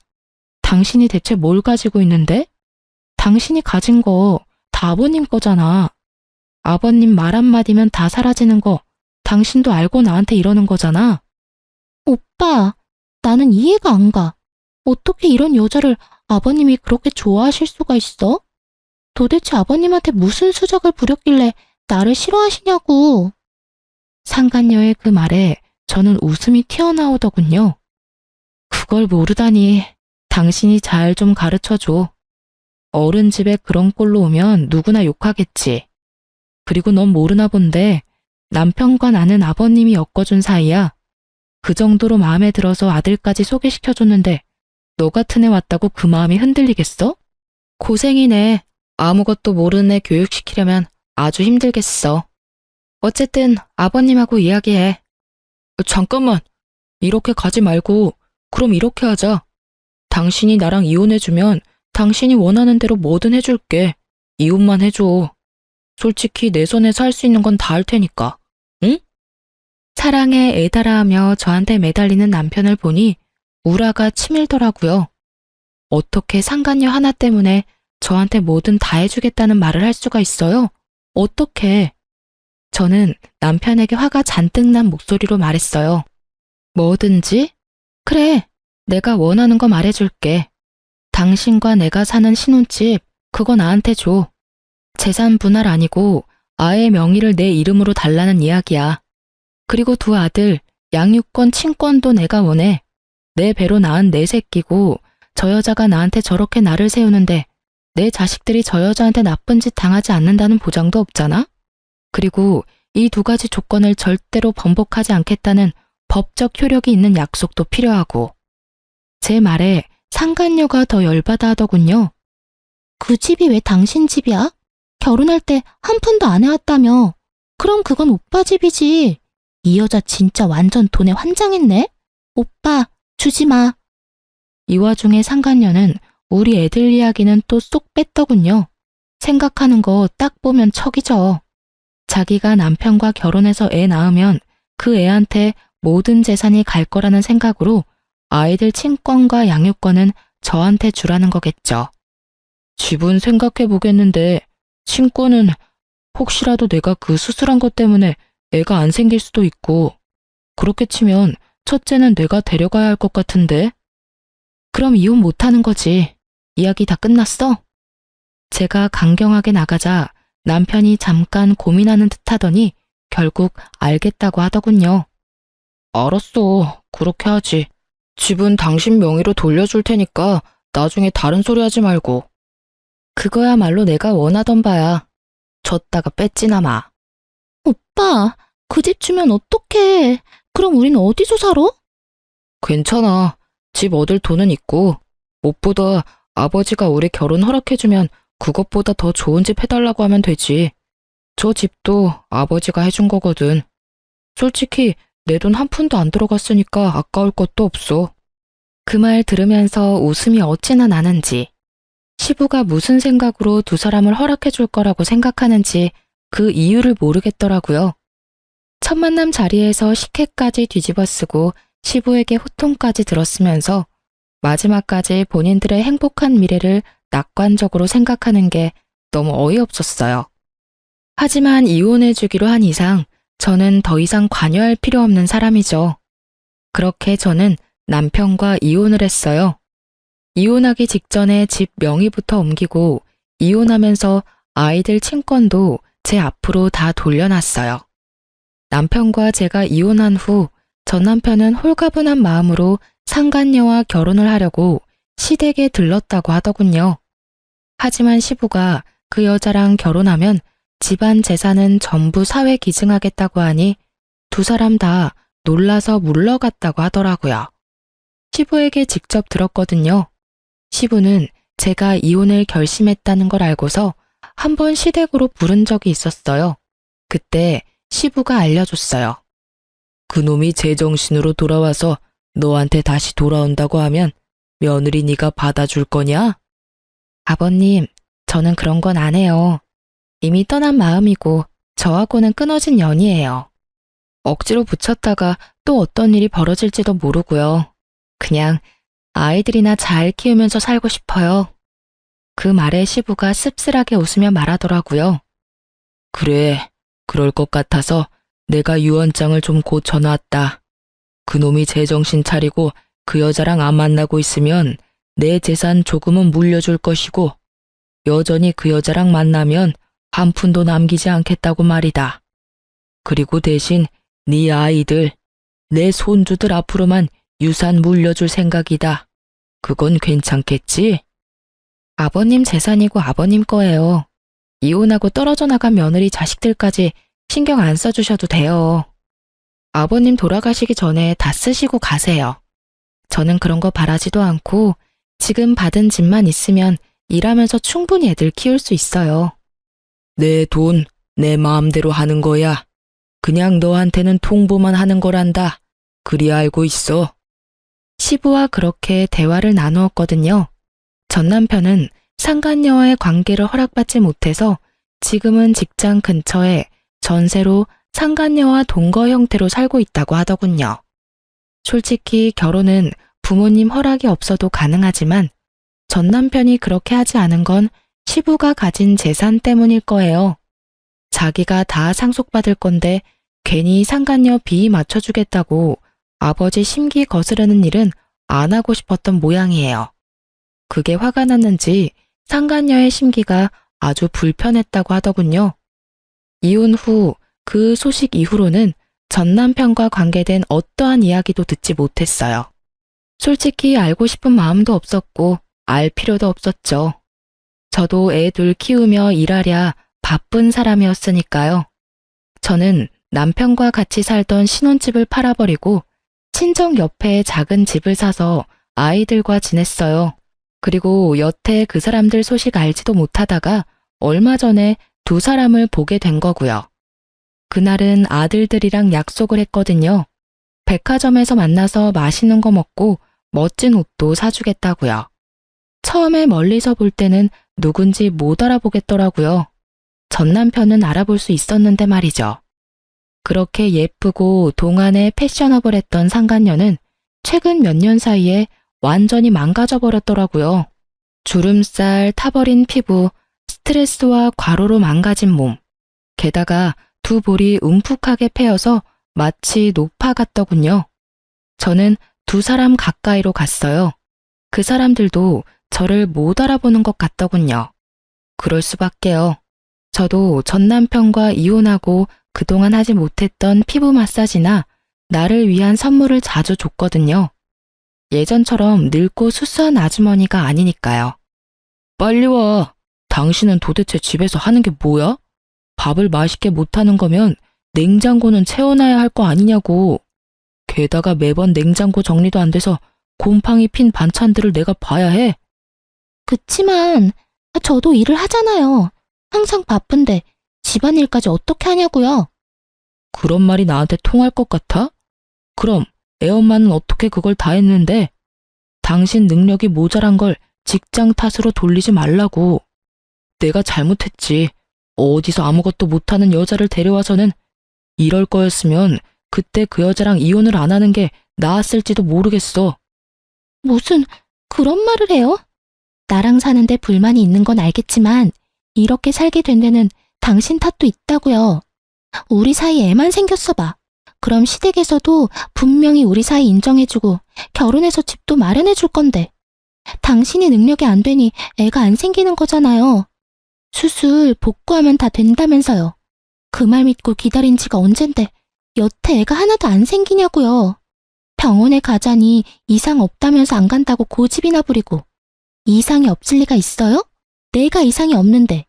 당신이 대체 뭘 가지고 있는데? 당신이 가진 거 다 아버님 거잖아. 아버님 말 한마디면 다 사라지는 거 당신도 알고 나한테 이러는 거잖아. 오빠, 나는 이해가 안 가. 어떻게 이런 여자를 아버님이 그렇게 좋아하실 수가 있어? 도대체 아버님한테 무슨 수작을 부렸길래 나를 싫어하시냐고. 상간녀의 그 말에 저는 웃음이 튀어나오더군요. 그걸 모르다니. 당신이 잘 좀 가르쳐줘. 어른 집에 그런 꼴로 오면 누구나 욕하겠지. 그리고 넌 모르나 본데 남편과 나는 아버님이 엮어준 사이야. 그 정도로 마음에 들어서 아들까지 소개시켜줬는데 너 같은 애 왔다고 그 마음이 흔들리겠어? 고생이네. 아무것도 모르는 애 교육시키려면 아주 힘들겠어. 어쨌든 아버님하고 이야기해. 잠깐만. 이렇게 가지 말고 그럼 이렇게 하자. 당신이 나랑 이혼해주면 당신이 원하는 대로 뭐든 해줄게. 이혼만 해줘. 솔직히 내 손에서 할 수 있는 건 다 할 테니까. 응? 사랑에 애달아하며 저한테 매달리는 남편을 보니 우라가 치밀더라고요. 어떻게 상간녀 하나 때문에 저한테 뭐든 다 해주겠다는 말을 할 수가 있어요? 어떻게? 저는 남편에게 화가 잔뜩 난 목소리로 말했어요. 뭐든지? 그래, 내가 원하는 거 말해줄게. 당신과 내가 사는 신혼집, 그거 나한테 줘. 재산 분할 아니고 아의 명의를 내 이름으로 달라는 이야기야. 그리고 두 아들, 양육권, 친권도 내가 원해. 내 배로 낳은 내 새끼고 저 여자가 나한테 저렇게 나를 세우는데 내 자식들이 저 여자한테 나쁜 짓 당하지 않는다는 보장도 없잖아? 그리고 이 두 가지 조건을 절대로 번복하지 않겠다는 법적 효력이 있는 약속도 필요하고. 제 말에 상간녀가 더 열받아 하더군요. 그 집이 왜 당신 집이야? 결혼할 때 한 푼도 안 해왔다며. 그럼 그건 오빠 집이지. 이 여자 진짜 완전 돈에 환장했네. 오빠, 주지 마. 이 와중에 상간녀는 우리 애들 이야기는 또 쏙 뺐더군요. 생각하는 거 딱 보면 척이죠. 자기가 남편과 결혼해서 애 낳으면 그 애한테 모든 재산이 갈 거라는 생각으로 아이들 친권과 양육권은 저한테 주라는 거겠죠. 집은 생각해 보겠는데 친권은 혹시라도 내가 그 수술한 것 때문에 애가 안 생길 수도 있고, 그렇게 치면 첫째는 내가 데려가야 할 것 같은데. 그럼 이혼 못하는 거지. 이야기 다 끝났어? 제가 강경하게 나가자 남편이 잠깐 고민하는 듯 하더니 결국 알겠다고 하더군요. 알았어. 그렇게 하지. 집은 당신 명의로 돌려줄 테니까 나중에 다른 소리 하지 말고. 그거야말로 내가 원하던 바야. 줬다가 뺐지나 마. 오빠, 그 집 주면 어떡해. 그럼 우린 어디서 살아? 괜찮아. 집 얻을 돈은 있고, 무엇보다 아버지가 우리 결혼 허락해주면 그것보다 더 좋은 집 해달라고 하면 되지. 저 집도 아버지가 해준 거거든. 솔직히 내 돈 한 푼도 안 들어갔으니까 아까울 것도 없어. 그 말 들으면서 웃음이 어찌나 나는지, 시부가 무슨 생각으로 두 사람을 허락해줄 거라고 생각하는지 그 이유를 모르겠더라고요. 첫 만남 자리에서 식혜까지 뒤집어 쓰고 시부에게 호통까지 들었으면서 마지막까지 본인들의 행복한 미래를 낙관적으로 생각하는 게 너무 어이없었어요. 하지만 이혼해주기로 한 이상 저는 더 이상 관여할 필요 없는 사람이죠. 그렇게 저는 남편과 이혼을 했어요. 이혼하기 직전에 집 명의부터 옮기고 이혼하면서 아이들 친권도 제 앞으로 다 돌려놨어요. 남편과 제가 이혼한 후 전 남편은 홀가분한 마음으로 상간녀와 결혼을 하려고 시댁에 들렀다고 하더군요. 하지만 시부가 그 여자랑 결혼하면 집안 재산은 전부 사회 기증하겠다고 하니 두 사람 다 놀라서 물러갔다고 하더라고요. 시부에게 직접 들었거든요. 시부는 제가 이혼을 결심했다는 걸 알고서 한 번 시댁으로 부른 적이 있었어요. 그때 시부가 알려줬어요. 그놈이 제정신으로 돌아와서 너한테 다시 돌아온다고 하면 며느리 네가 받아줄 거냐? 아버님, 저는 그런 건 안 해요. 이미 떠난 마음이고 저하고는 끊어진 연이에요. 억지로 붙였다가 또 어떤 일이 벌어질지도 모르고요. 그냥 아이들이나 잘 키우면서 살고 싶어요. 그 말에 시부가 씁쓸하게 웃으며 말하더라고요. 그래, 그럴 것 같아서 내가 유언장을 좀 고쳐놨다. 그놈이 제정신 차리고 그 여자랑 안 만나고 있으면 내 재산 조금은 물려줄 것이고 여전히 그 여자랑 만나면 한 푼도 남기지 않겠다고 말이다. 그리고 대신 네 아이들, 내 손주들 앞으로만 유산 물려줄 생각이다. 그건 괜찮겠지? 아버님 재산이고 아버님 거예요. 이혼하고 떨어져 나간 며느리 자식들까지 신경 안 써주셔도 돼요. 아버님 돌아가시기 전에 다 쓰시고 가세요. 저는 그런 거 바라지도 않고 지금 받은 집만 있으면 일하면서 충분히 애들 키울 수 있어요. 내 돈, 내 마음대로 하는 거야. 그냥 너한테는 통보만 하는 거란다. 그리 알고 있어. 시부와 그렇게 대화를 나누었거든요. 전 남편은 상간녀와의 관계를 허락받지 못해서 지금은 직장 근처에 전세로 상간녀와 동거 형태로 살고 있다고 하더군요. 솔직히 결혼은 부모님 허락이 없어도 가능하지만 전 남편이 그렇게 하지 않은 건 시부가 가진 재산 때문일 거예요. 자기가 다 상속받을 건데 괜히 상간녀 비위 맞춰주겠다고 아버지 심기 거스르는 일은 안 하고 싶었던 모양이에요. 그게 화가 났는지 상간녀의 심기가 아주 불편했다고 하더군요. 이혼 후 그 소식 이후로는 전 남편과 관계된 어떠한 이야기도 듣지 못했어요. 솔직히 알고 싶은 마음도 없었고 알 필요도 없었죠. 저도 애 둘 키우며 일하랴 바쁜 사람이었으니까요. 저는 남편과 같이 살던 신혼집을 팔아버리고 친정 옆에 작은 집을 사서 아이들과 지냈어요. 그리고 여태 그 사람들 소식 알지도 못하다가 얼마 전에 두 사람을 보게 된 거고요. 그날은 아들들이랑 약속을 했거든요. 백화점에서 만나서 맛있는 거 먹고 멋진 옷도 사주겠다고요. 처음에 멀리서 볼 때는 누군지 못 알아보겠더라고요. 전 남편은 알아볼 수 있었는데 말이죠. 그렇게 예쁘고 동안에 패셔너블했던 상간녀는 최근 몇 년 사이에 완전히 망가져 버렸더라고요. 주름살, 타버린 피부, 스트레스와 과로로 망가진 몸. 게다가 두 볼이 움푹하게 패여서 마치 노파 같더군요. 저는 두 사람 가까이로 갔어요. 그 사람들도 저를 못 알아보는 것 같더군요. 그럴 수밖에요. 저도 전 남편과 이혼하고 그동안 하지 못했던 피부 마사지나 나를 위한 선물을 자주 줬거든요. 예전처럼 늙고 수수한 아주머니가 아니니까요. 빨리 와. 당신은 도대체 집에서 하는 게 뭐야? 밥을 맛있게 못하는 거면 냉장고는 채워놔야 할 거 아니냐고. 게다가 매번 냉장고 정리도 안 돼서 곰팡이 핀 반찬들을 내가 봐야 해. 그치만 저도 일을 하잖아요. 항상 바쁜데 집안일까지 어떻게 하냐고요. 그런 말이 나한테 통할 것 같아? 그럼 애엄마는 어떻게 그걸 다 했는데? 당신 능력이 모자란 걸 직장 탓으로 돌리지 말라고. 내가 잘못했지. 어디서 아무것도 못하는 여자를 데려와서는 이럴 거였으면 그때 그 여자랑 이혼을 안 하는 게 나았을지도 모르겠어. 무슨 그런 말을 해요? 나랑 사는데 불만이 있는 건 알겠지만 이렇게 살게 된 데는 당신 탓도 있다고요. 우리 사이에 애만 생겼어 봐. 그럼 시댁에서도 분명히 우리 사이 인정해주고 결혼해서 집도 마련해줄 건데 당신이 능력이 안 되니 애가 안 생기는 거잖아요. 수술 복구하면 다 된다면서요. 그 말 믿고 기다린 지가 언젠데 여태 애가 하나도 안 생기냐고요. 병원에 가자니 이상 없다면서 안 간다고 고집이나 부리고 이상이 없을 리가 있어요? 내가 이상이 없는데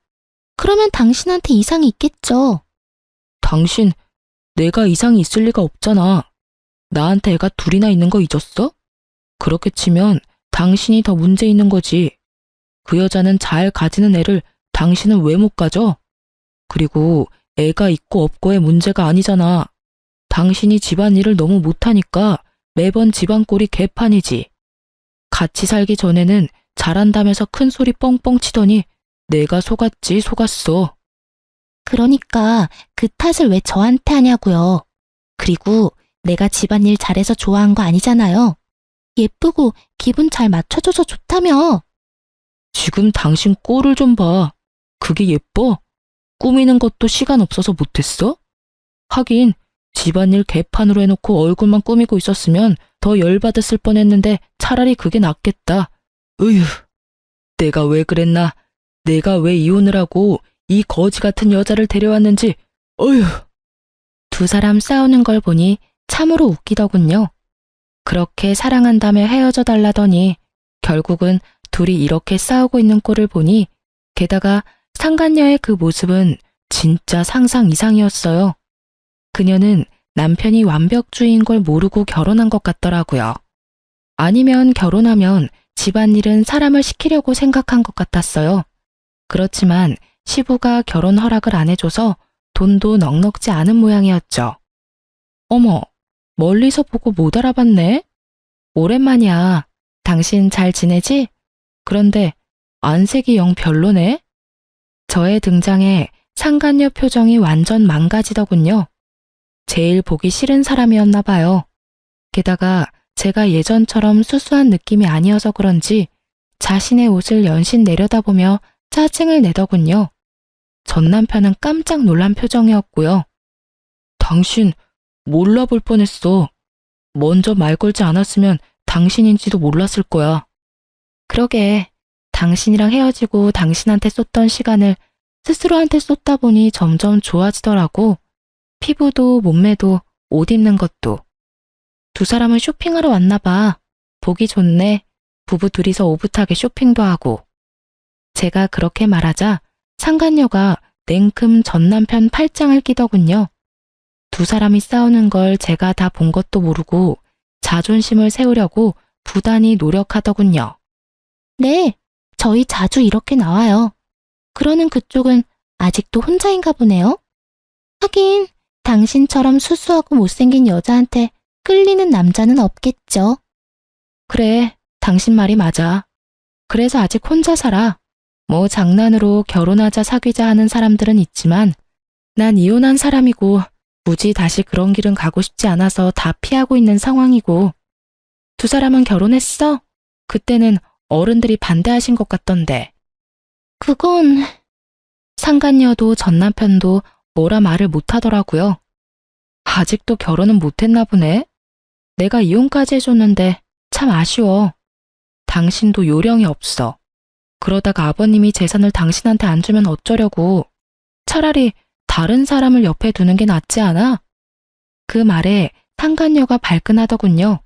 그러면 당신한테 이상이 있겠죠. 당신, 내가 이상이 있을 리가 없잖아. 나한테 애가 둘이나 있는 거 잊었어? 그렇게 치면 당신이 더 문제 있는 거지. 그 여자는 잘 가지는 애를 당신은 왜 못 가져? 그리고 애가 있고 없고의 문제가 아니잖아. 당신이 집안일을 너무 못하니까 매번 집안꼴이 개판이지. 같이 살기 전에는 잘한다면서 큰 소리 뻥뻥 치더니 내가 속았어. 그러니까 그 탓을 왜 저한테 하냐고요. 그리고 내가 집안일 잘해서 좋아한 거 아니잖아요. 예쁘고 기분 잘 맞춰줘서 좋다며. 지금 당신 꼴을 좀 봐. 그게 예뻐? 꾸미는 것도 시간 없어서 못했어? 하긴 집안일 개판으로 해놓고 얼굴만 꾸미고 있었으면 더 열받았을 뻔했는데 차라리 그게 낫겠다. 으휴, 내가 왜 그랬나? 내가 왜 이혼을 하고 이 거지 같은 여자를 데려왔는지. 어휴. 두 사람 싸우는 걸 보니 참으로 웃기더군요. 그렇게 사랑한다며 헤어져 달라더니 결국은 둘이 이렇게 싸우고 있는 꼴을 보니 게다가 상간녀의 그 모습은 진짜 상상 이상이었어요. 그녀는 남편이 완벽주의인 걸 모르고 결혼한 것 같더라고요. 아니면 결혼하면 집안일은 사람을 시키려고 생각한 것 같았어요. 그렇지만 시부가 결혼 허락을 안 해줘서 돈도 넉넉지 않은 모양이었죠. 어머, 멀리서 보고 못 알아봤네? 오랜만이야. 당신 잘 지내지? 그런데 안색이 영 별로네? 저의 등장에 상간녀 표정이 완전 망가지더군요. 제일 보기 싫은 사람이었나 봐요. 게다가 제가 예전처럼 수수한 느낌이 아니어서 그런지 자신의 옷을 연신 내려다보며 짜증을 내더군요. 전 남편은 깜짝 놀란 표정이었고요. 당신 몰라볼 뻔했어. 먼저 말 걸지 않았으면 당신인지도 몰랐을 거야. 그러게, 당신이랑 헤어지고 당신한테 쏟던 시간을 스스로한테 쏟다 보니 점점 좋아지더라고. 피부도 몸매도 옷 입는 것도. 두 사람은 쇼핑하러 왔나 봐. 보기 좋네. 부부 둘이서 오붓하게 쇼핑도 하고. 제가 그렇게 말하자 상간녀가 냉큼 전 남편 팔짱을 끼더군요. 두 사람이 싸우는 걸 제가 다 본 것도 모르고 자존심을 세우려고 부단히 노력하더군요. 네, 저희 자주 이렇게 나와요. 그러는 그쪽은 아직도 혼자인가 보네요. 하긴 당신처럼 수수하고 못생긴 여자한테 끌리는 남자는 없겠죠. 그래, 당신 말이 맞아. 그래서 아직 혼자 살아. 뭐 장난으로 결혼하자 사귀자 하는 사람들은 있지만 난 이혼한 사람이고 굳이 다시 그런 길은 가고 싶지 않아서 다 피하고 있는 상황이고. 두 사람은 결혼했어? 그때는 어른들이 반대하신 것 같던데. 그건... 상간녀도 전 남편도 뭐라 말을 못하더라고요. 아직도 결혼은 못했나 보네. 내가 이혼까지 해줬는데 참 아쉬워. 당신도 요령이 없어. 그러다가 아버님이 재산을 당신한테 안 주면 어쩌려고. 차라리 다른 사람을 옆에 두는 게 낫지 않아? 그 말에 상간녀가 발끈하더군요.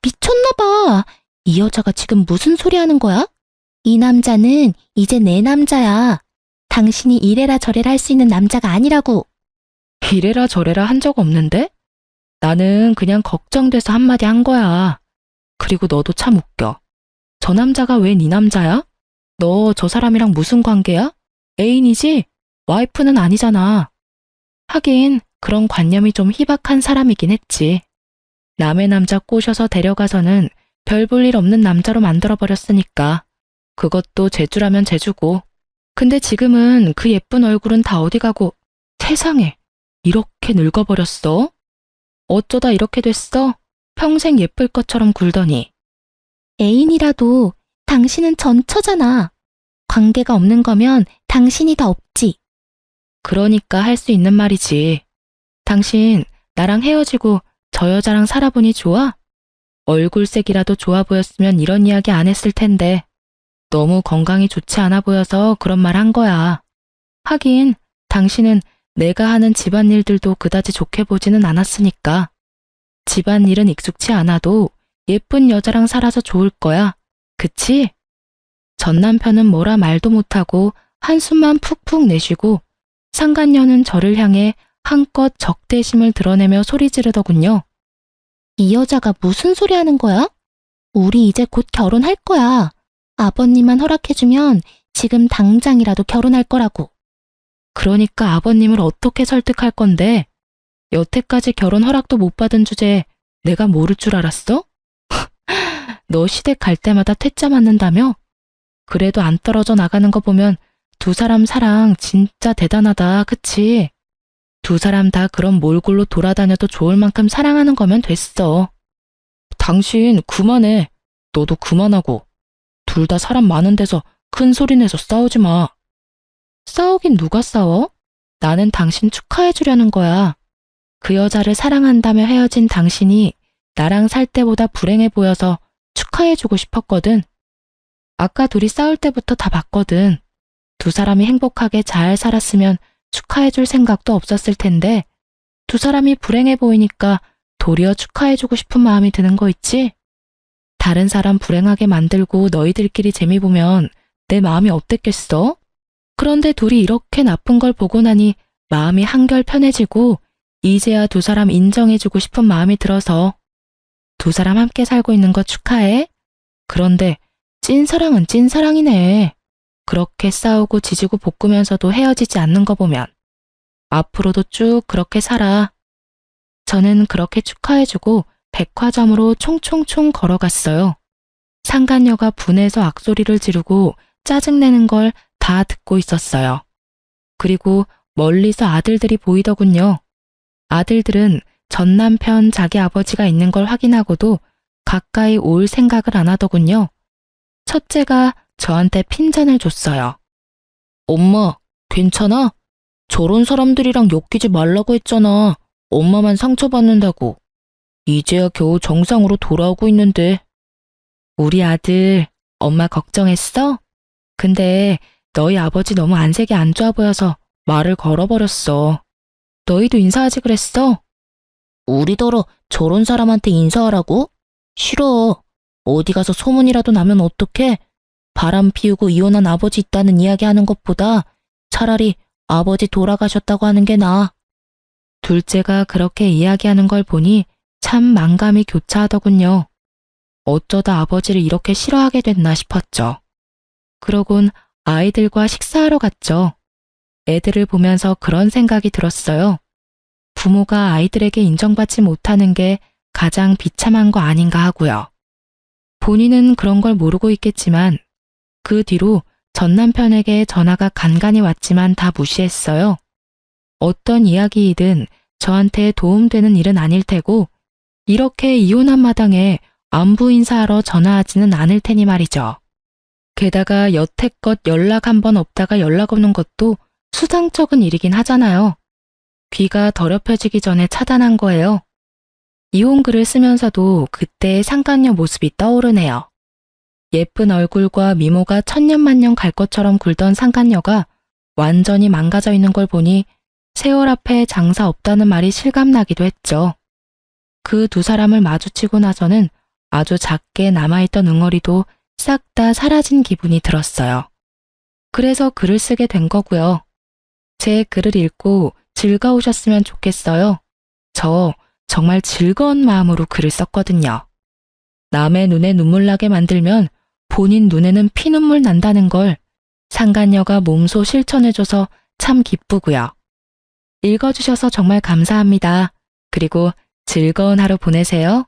미쳤나봐. 이 여자가 지금 무슨 소리 하는 거야? 이 남자는 이제 내 남자야. 당신이 이래라 저래라 할 수 있는 남자가 아니라고. 이래라 저래라 한 적 없는데? 나는 그냥 걱정돼서 한마디 한 거야. 그리고 너도 참 웃겨. 저 남자가 왜 네 남자야? 너 저 사람이랑 무슨 관계야? 애인이지? 와이프는 아니잖아. 하긴 그런 관념이 좀 희박한 사람이긴 했지. 남의 남자 꼬셔서 데려가서는 별 볼 일 없는 남자로 만들어버렸으니까. 그것도 재주라면 재주고. 근데 지금은 그 예쁜 얼굴은 다 어디 가고. 세상에, 이렇게 늙어버렸어? 어쩌다 이렇게 됐어? 평생 예쁠 것처럼 굴더니. 애인이라도 당신은 전처잖아. 관계가 없는 거면 당신이 다 없지. 그러니까 할 수 있는 말이지. 당신 나랑 헤어지고 저 여자랑 살아보니 좋아? 얼굴색이라도 좋아 보였으면 이런 이야기 안 했을 텐데 너무 건강이 좋지 않아 보여서 그런 말 한 거야. 하긴 당신은 내가 하는 집안일들도 그다지 좋게 보지는 않았으니까. 집안일은 익숙치 않아도 예쁜 여자랑 살아서 좋을 거야. 그치? 전 남편은 뭐라 말도 못하고 한숨만 푹푹 내쉬고 상간녀는 저를 향해 한껏 적대심을 드러내며 소리 지르더군요. 이 여자가 무슨 소리 하는 거야? 우리 이제 곧 결혼할 거야. 아버님만 허락해주면 지금 당장이라도 결혼할 거라고. 그러니까 아버님을 어떻게 설득할 건데? 여태까지 결혼 허락도 못 받은 주제에 내가 모를 줄 알았어? 너 시댁 갈 때마다 퇴짜 맞는다며? 그래도 안 떨어져 나가는 거 보면 두 사람 사랑 진짜 대단하다, 그치? 두 사람 다 그런 몰골로 돌아다녀도 좋을 만큼 사랑하는 거면 됐어. 당신 그만해. 너도 그만하고. 둘 다 사람 많은 데서 큰 소리 내서 싸우지 마. 싸우긴 누가 싸워? 나는 당신 축하해 주려는 거야. 그 여자를 사랑한다며 헤어진 당신이 나랑 살 때보다 불행해 보여서 축하해 주고 싶었거든. 아까 둘이 싸울 때부터 다 봤거든. 두 사람이 행복하게 잘 살았으면 축하해 줄 생각도 없었을 텐데 두 사람이 불행해 보이니까 도리어 축하해 주고 싶은 마음이 드는 거 있지? 다른 사람 불행하게 만들고 너희들끼리 재미 보면 내 마음이 어땠겠어? 그런데 둘이 이렇게 나쁜 걸 보고 나니 마음이 한결 편해지고 이제야 두 사람 인정해주고 싶은 마음이 들어서 두 사람 함께 살고 있는 거 축하해. 그런데 찐사랑은 찐사랑이네. 그렇게 싸우고 지지고 볶으면서도 헤어지지 않는 거 보면 앞으로도 쭉 그렇게 살아. 저는 그렇게 축하해주고 백화점으로 총총총 걸어갔어요. 상간녀가 분해서 악소리를 지르고 짜증내는 걸 다 듣고 있었어요. 그리고 멀리서 아들들이 보이더군요. 아들들은 전 남편 자기 아버지가 있는 걸 확인하고도 가까이 올 생각을 안 하더군요. 첫째가 저한테 핀잔을 줬어요. 엄마, 괜찮아? 저런 사람들이랑 엮이지 말라고 했잖아. 엄마만 상처받는다고. 이제야 겨우 정상으로 돌아오고 있는데. 우리 아들, 엄마 걱정했어? 근데 너희 아버지 너무 안색이 안 좋아 보여서 말을 걸어버렸어. 너희도 인사하지 그랬어? 우리더러 저런 사람한테 인사하라고? 싫어. 어디 가서 소문이라도 나면 어떡해? 바람 피우고 이혼한 아버지 있다는 이야기 하는 것보다 차라리 아버지 돌아가셨다고 하는 게 나아. 둘째가 그렇게 이야기하는 걸 보니 참 만감이 교차하더군요. 어쩌다 아버지를 이렇게 싫어하게 됐나 싶었죠. 그러곤 아이들과 식사하러 갔죠. 애들을 보면서 그런 생각이 들었어요. 부모가 아이들에게 인정받지 못하는 게 가장 비참한 거 아닌가 하고요. 본인은 그런 걸 모르고 있겠지만 그 뒤로 전 남편에게 전화가 간간히 왔지만 다 무시했어요. 어떤 이야기이든 저한테 도움되는 일은 아닐 테고 이렇게 이혼한 마당에 안부 인사하러 전화하지는 않을 테니 말이죠. 게다가 여태껏 연락 한 번 없다가 연락 오는 것도 수상쩍은 일이긴 하잖아요. 귀가 더럽혀지기 전에 차단한 거예요. 이혼 글을 쓰면서도 그때의 상간녀 모습이 떠오르네요. 예쁜 얼굴과 미모가 천년만년 갈 것처럼 굴던 상간녀가 완전히 망가져 있는 걸 보니 세월 앞에 장사 없다는 말이 실감나기도 했죠. 그 두 사람을 마주치고 나서는 아주 작게 남아있던 응어리도 싹 다 사라진 기분이 들었어요. 그래서 글을 쓰게 된 거고요. 제 글을 읽고 즐거우셨으면 좋겠어요. 저 정말 즐거운 마음으로 글을 썼거든요. 남의 눈에 눈물 나게 만들면 본인 눈에는 피눈물 난다는 걸 상간녀가 몸소 실천해줘서 참 기쁘고요. 읽어주셔서 정말 감사합니다. 그리고 즐거운 하루 보내세요.